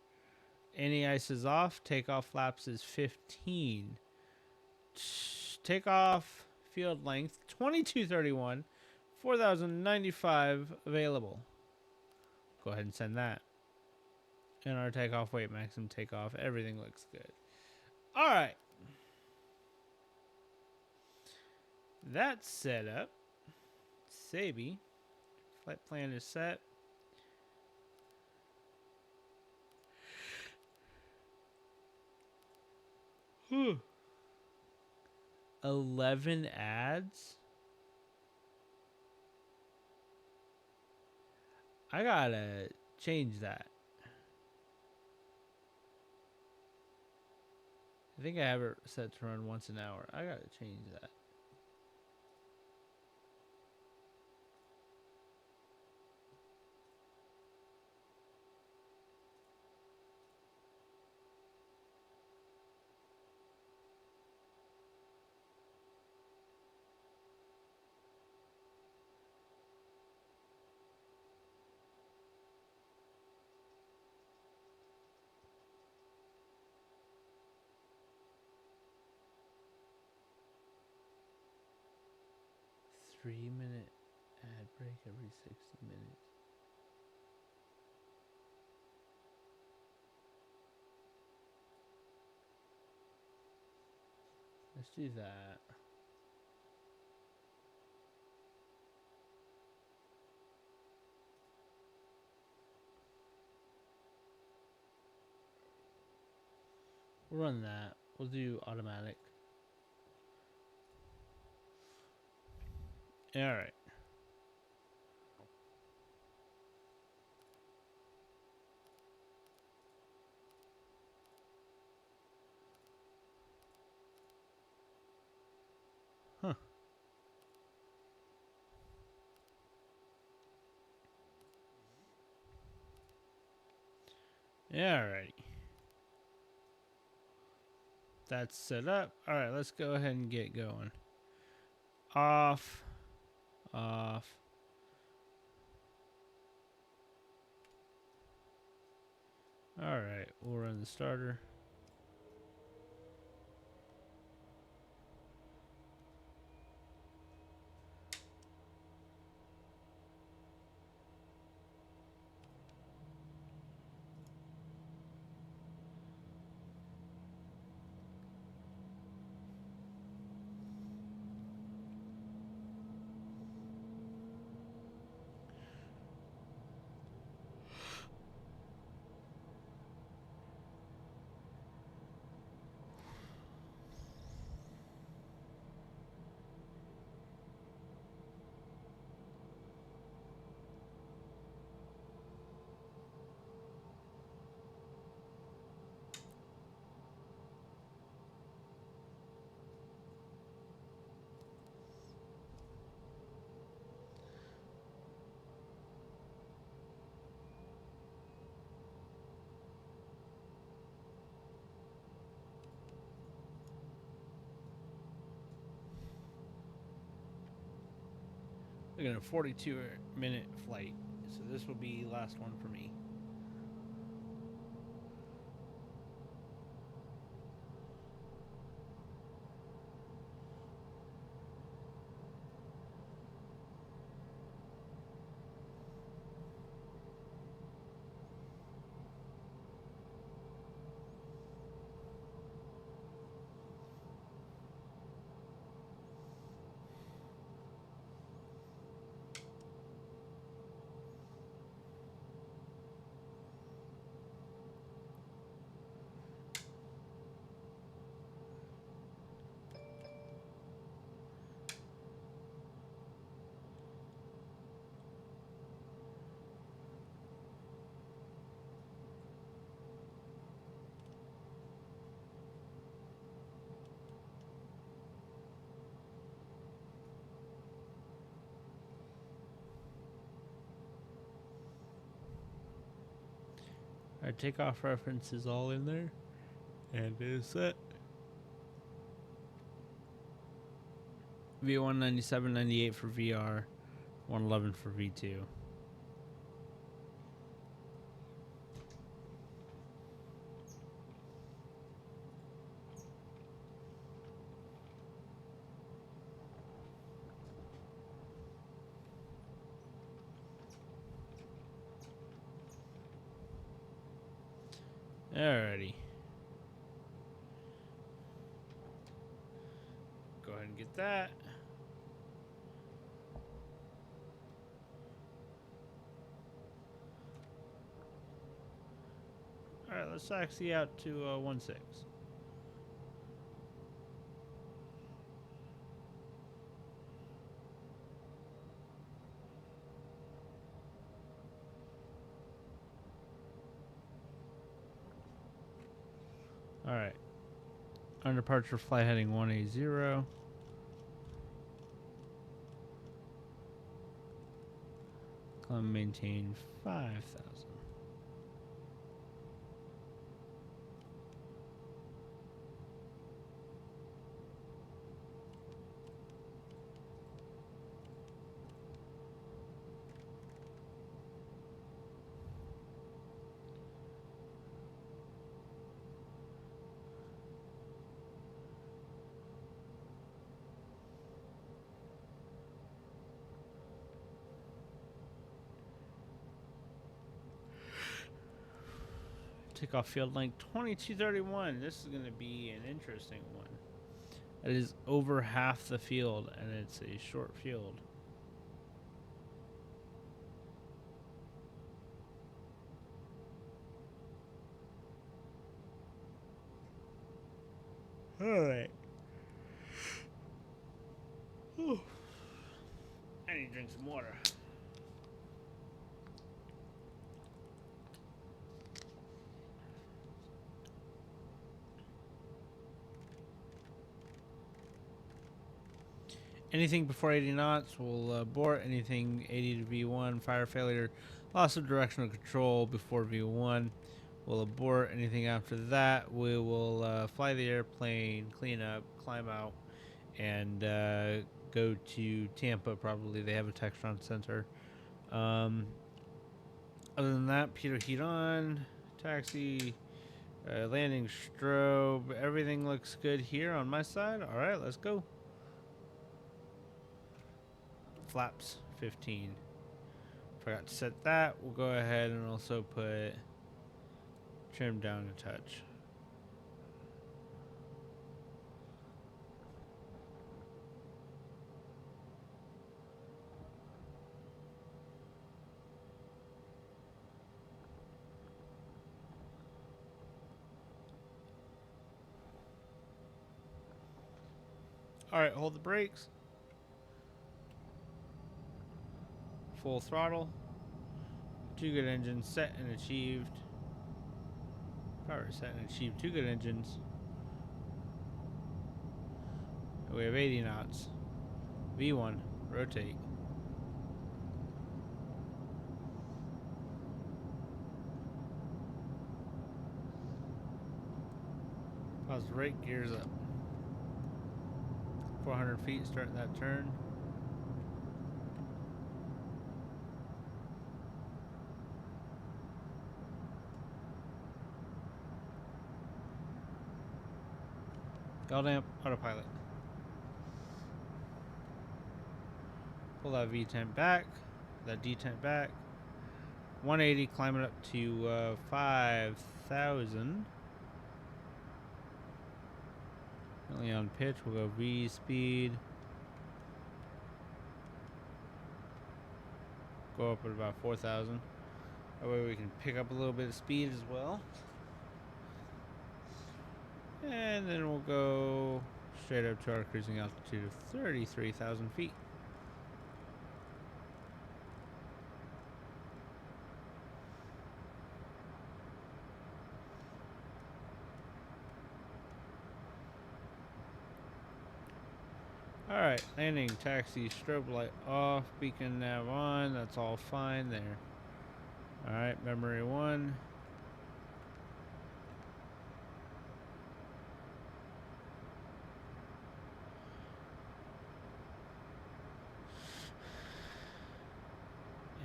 Any ice is off. Takeoff flaps is 15. Takeoff field length 2231. 4,095 available. Go ahead and send that. And our takeoff weight, maximum takeoff, everything looks good. All right. That's set up. Sabi Flight plan is set. Whew. 11 ads? I gotta change that. I think I have it set to run once an hour. I gotta change that. Three-minute ad break every 60 minutes. Let's do that. We'll run that. We'll do automatic. All right. Huh. Alrighty. That's set up. Alright, let's go ahead and get going. Off. Off. Alright, we'll run the starter. We're going a 42-minute flight. So this will be the last one for me. Our takeoff reference is all in there. And it is set. V197.98 for VR, 111 for V2. Alrighty. Go ahead and get that. Alright, let's taxi out to 1-6. Alright. On departure, fly heading 180. Climb maintain 5,000. Takeoff field length 2231. This is going to be an interesting one. It is over half the field, and it's a short field. All right. I need to drink some water. Anything before 80 knots will abort. Anything 80 to V1, fire failure, loss of directional control before V1 will abort. Anything after that, we will fly the airplane, clean up, climb out, and go to Tampa. Probably they have a Textron center. Other than that, pitot heat on, taxi, landing strobe. Everything looks good here on my side. All right, let's go. Flaps 15. Forgot to set that. We'll go ahead and also put trim down a touch. All right, hold the brakes. Full throttle. 2 good engines set and achieved. Power set and achieved 2 good engines. And we have 80 knots. V1, rotate. Pause the brake, gears up. 400 feet, starting that turn. LDAMP, autopilot. Pull that V10 back, that D10 back. 180, climb it up to 5,000. Currently on pitch, we'll go V speed. Go up at about 4,000. That way we can pick up a little bit of speed as well. And then we'll go straight up to our cruising altitude of 33,000 feet. Alright, landing, taxi, strobe light off, beacon nav on, that's all fine there. Alright, memory 1.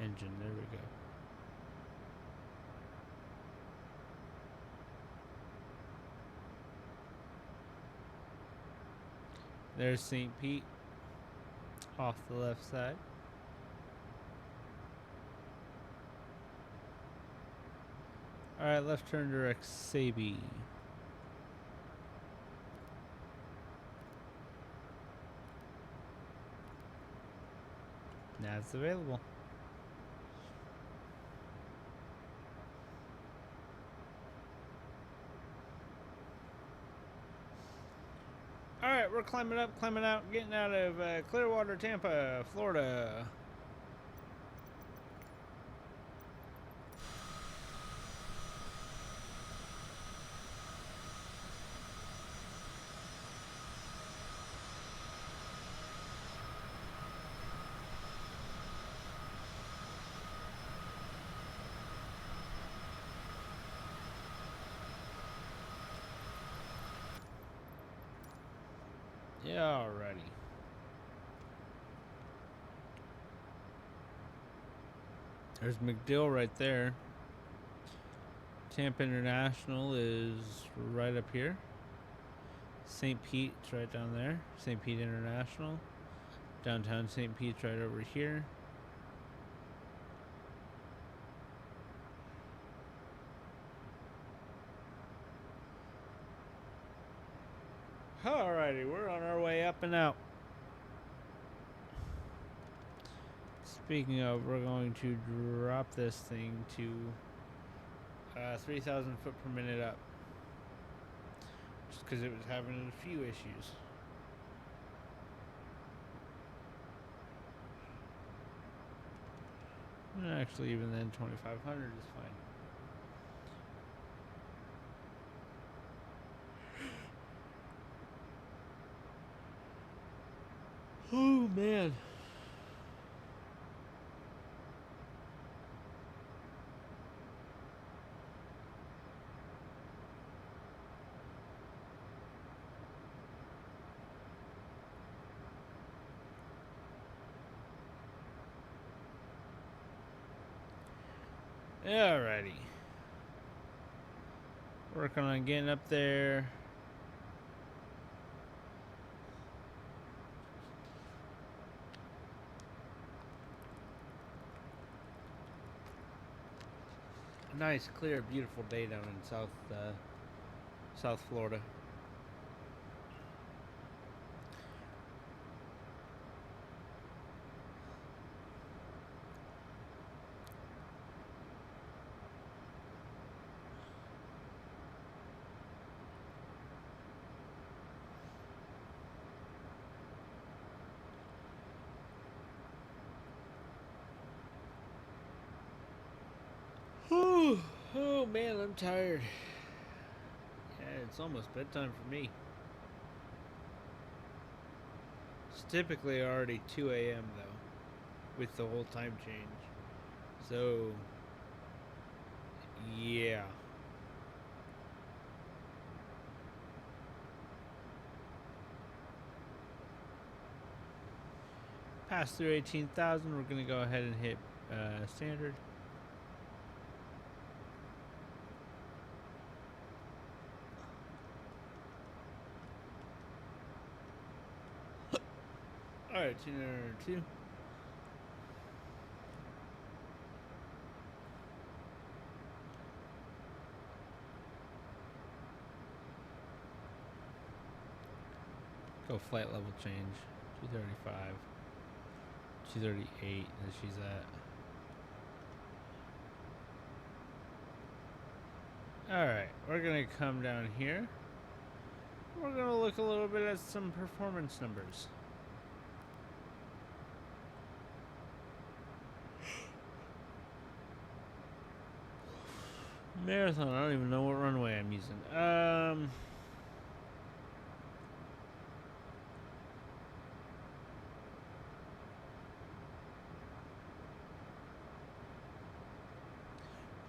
Engine, there we go. There's St. Pete off the left side. Alright, left turn direct Sabi. Nav's available. All right, we're climbing up, climbing out, getting out of Clearwater, Tampa, Florida. Yeah, alrighty. There's MacDill right there. Tampa International is right up here. St. Pete's right down there. St. Pete International. Downtown St. Pete's right over here. Alrighty, we're on our way up and out. Speaking of, we're going to drop this thing to 3,000 foot per minute up. Just because it was having a few issues. And actually, even then, 2,500 is fine. Oh, man. Alrighty. Working on getting up there. Nice, clear, beautiful day down in South Florida. Oh man, I'm tired. Yeah, it's almost bedtime for me. It's typically already 2 a.m. though, with the whole time change. So, yeah. Pass through 18,000, we're going to go ahead and hit standard. Alright, 2. Go flight level change. 235. 238 as she's at. Alright, we're going to come down here. We're going to look a little bit at some performance numbers. Marathon, I don't even know what runway I'm using.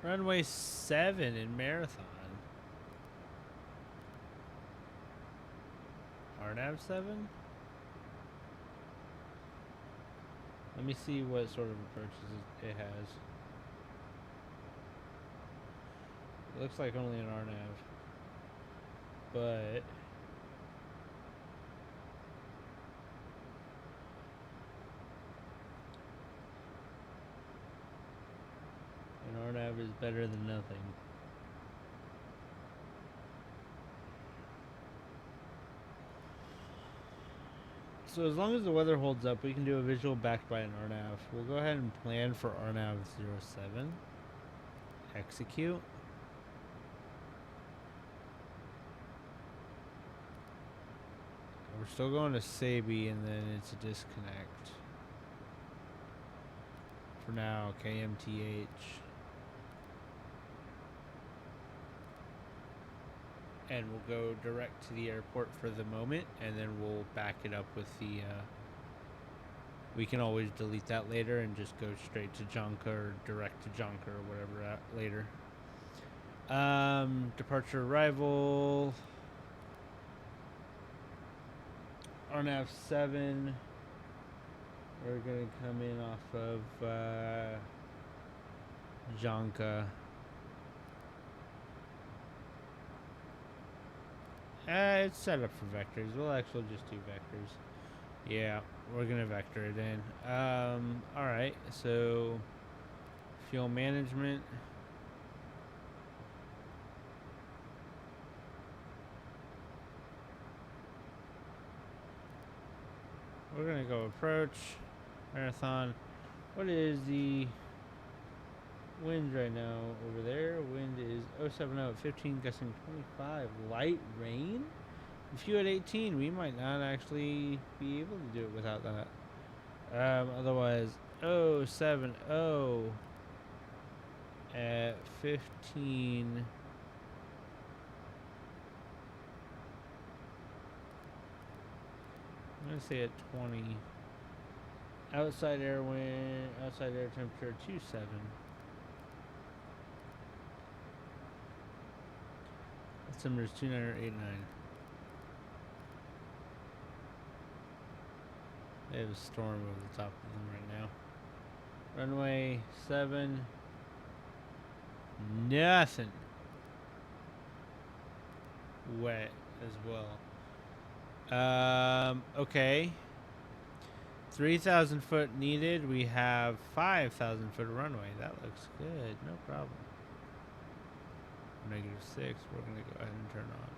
Runway 7 in Marathon. RNAV 7? Let me see what sort of approaches it has. It looks like only an RNAV. But an RNAV is better than nothing. So as long as the weather holds up, we can do a visual backed by an RNAV. We'll go ahead and plan for RNAV 07. Execute. we're still going to Sabi, and then it's a disconnect. For now, KMTH. And we'll go direct to the airport for the moment, and then we'll back it up with the... we can always delete that later and just go straight to Jonka or direct to Jonka or whatever later. Departure arrival. RNAV 7. We're going to come in off of Jonka. It's set up for vectors. We'll actually just do vectors. Yeah, we're going to vector it in. Alright, so fuel management. We're going to go approach. Marathon. What is the wind right now over there? Wind is 070 at 15, gusting 25. Light rain? If you had 18, we might not actually be able to do it without that. Otherwise, 070 at 15. I'm going to say at 20. Outside air wind, outside air temperature 27. Altimeter is 2989. They have a storm over the top of them right now. Runway 7. Nothing. Wet as well. Okay. 3,000 foot needed. We have 5,000 foot runway. That looks good. No problem. -6. We're going to go ahead and turn on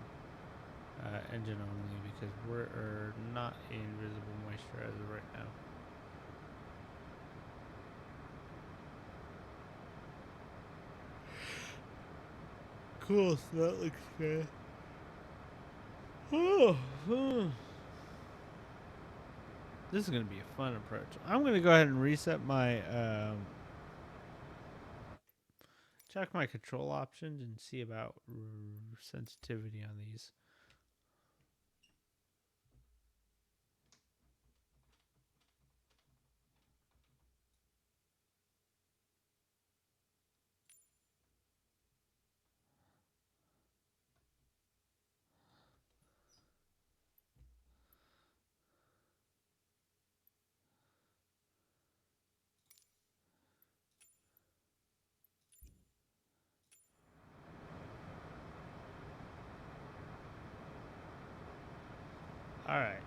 engine only because we're not in visible moisture as of right now. Cool. So that looks good. This is going to be a fun approach. I'm going to go ahead and reset my check my control options and see about sensitivity on these. All right.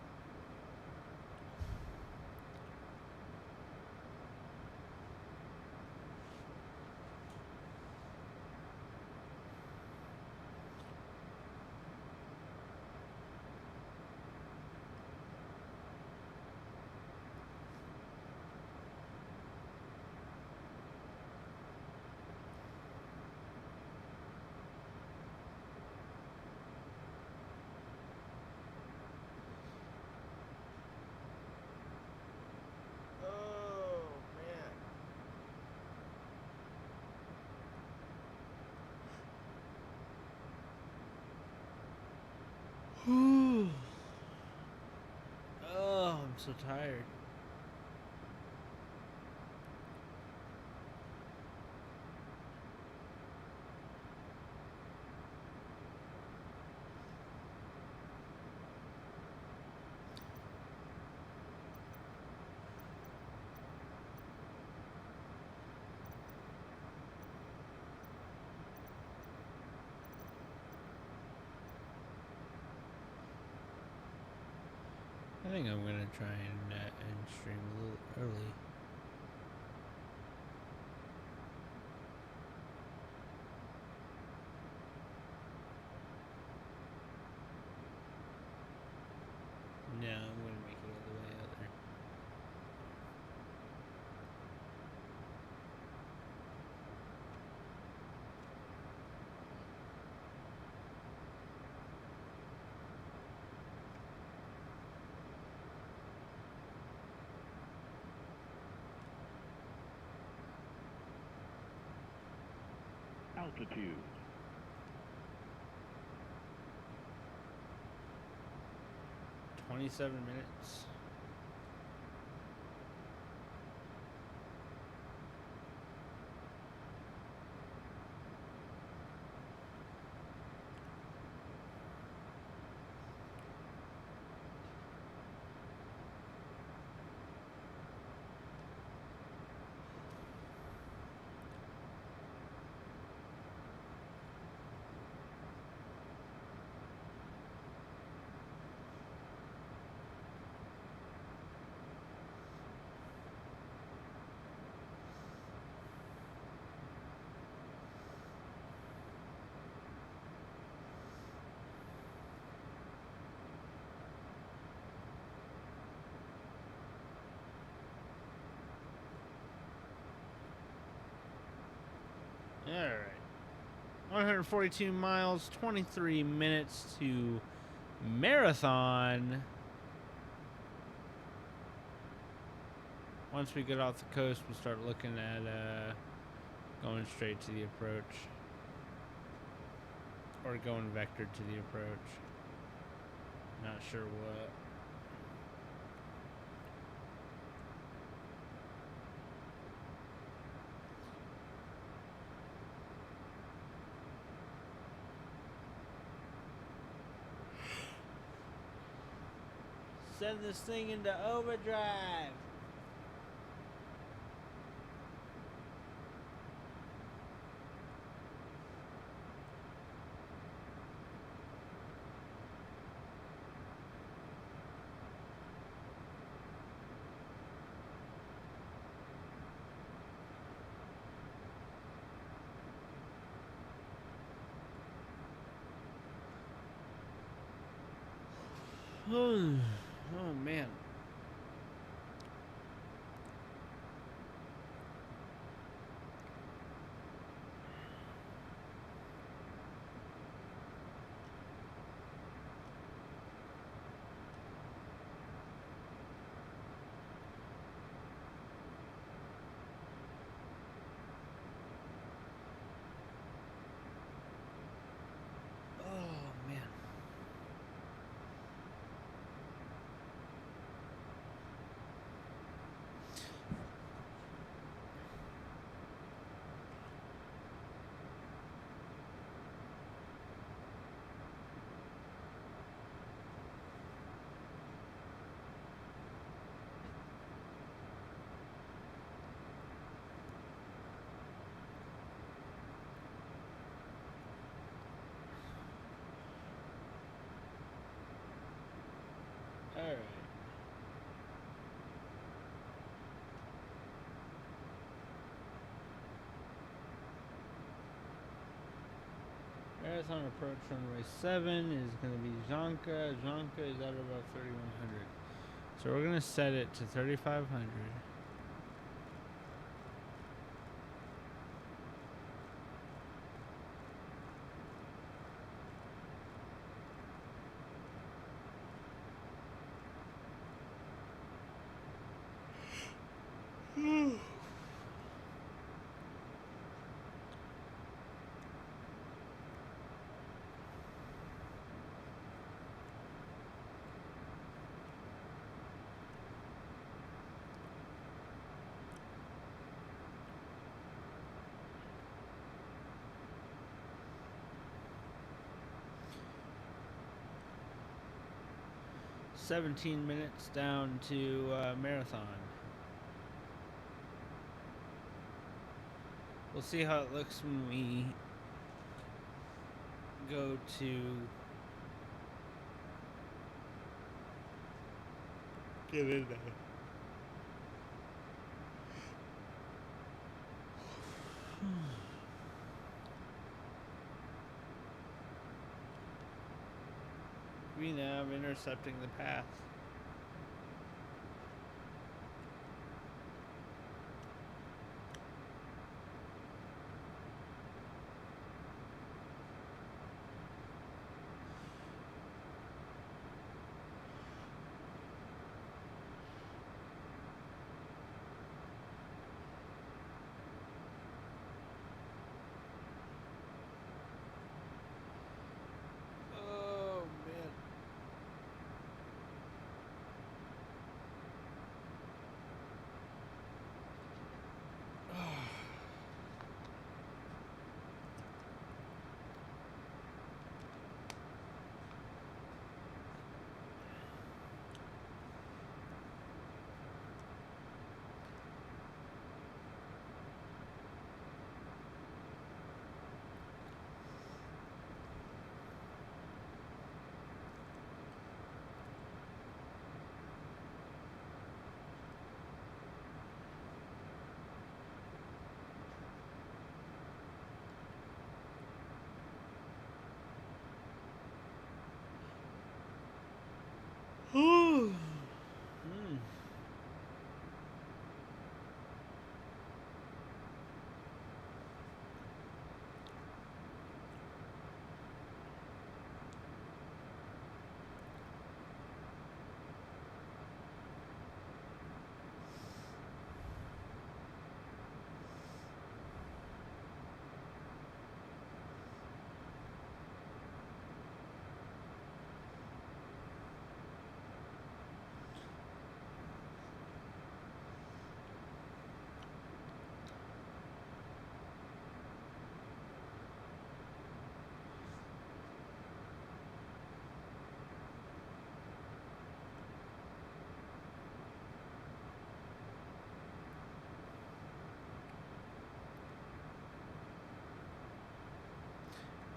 Oh, I'm so tired. I think I'm going to try and end stream a little early. No, I'm going to make it all the way out there. altitude. 27 minutes. All right. 142 miles, 23 minutes to Marathon. Once we get off the coast, we'll start looking at going straight to the approach. Or going vector to the approach. Not sure what. Send this thing into overdrive. Oh man. Oh man. All right. Marathon approach runway 7 is going to be Zonka. Zonka is at about 3,100. So we're going to set it to 3,500. Hmm. 17 minutes down to Marathon. We'll see how it looks when we go to get in there. Green nav intercepting the path.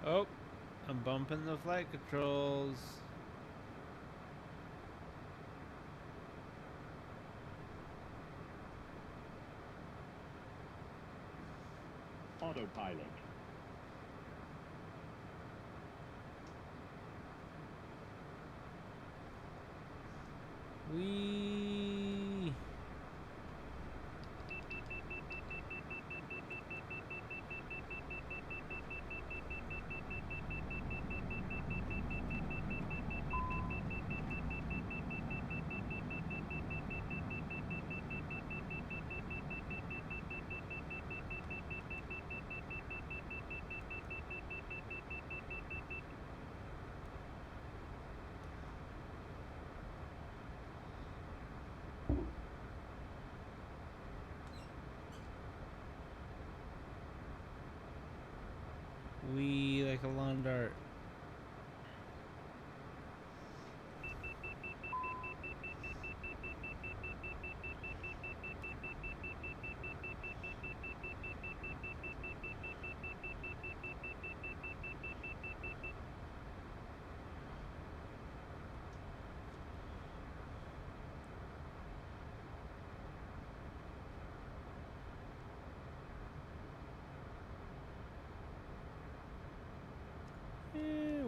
Oh, I'm bumping the flight controls. Autopilot. Wee. Wee like a lawn dart.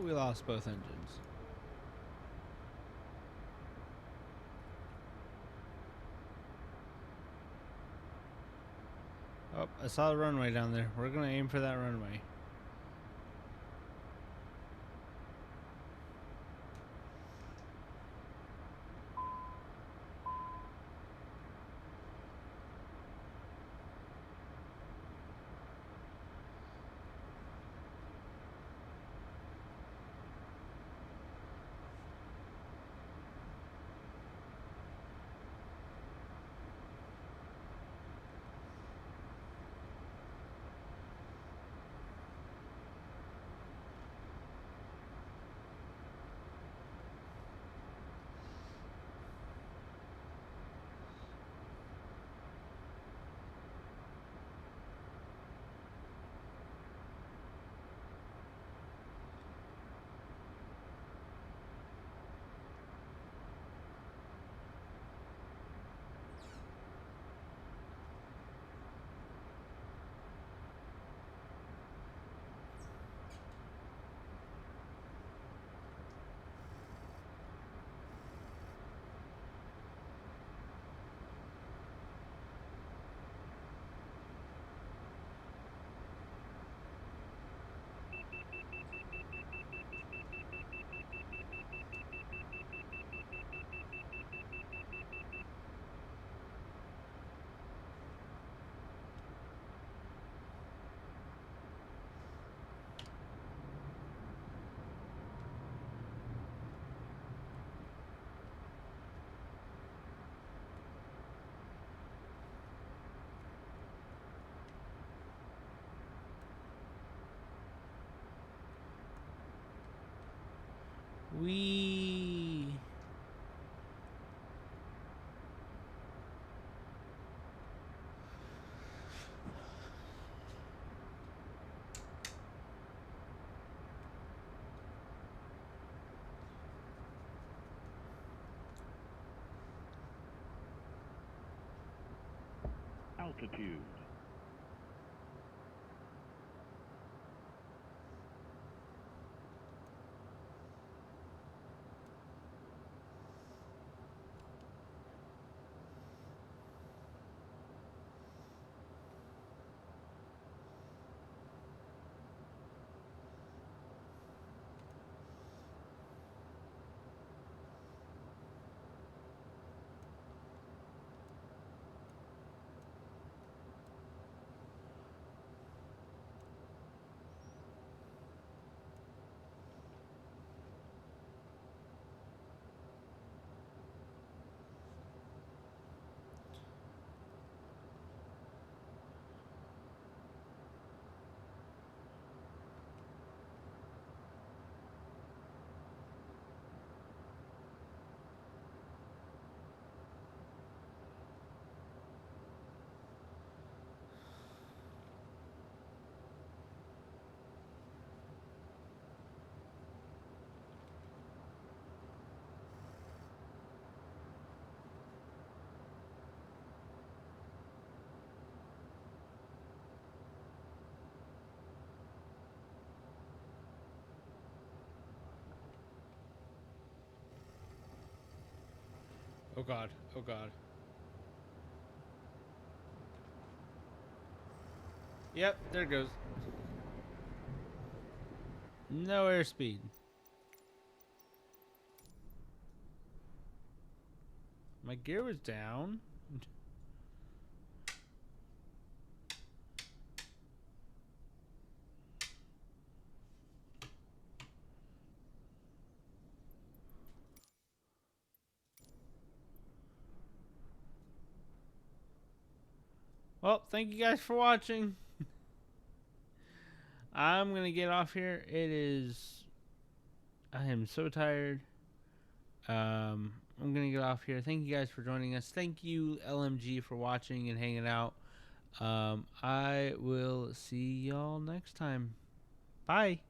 We lost both engines. Oh, I saw the runway down there. We're gonna aim for that runway. Wee. Altitude. Oh god. Oh god. Yep, there it goes. No airspeed. My gear was down. Well, thank you guys for watching. I'm gonna get off here. I am so tired. I'm gonna get off here. Thank you guys for joining us. Thank you, LMG, for watching and hanging out. I will see y'all next time. Bye.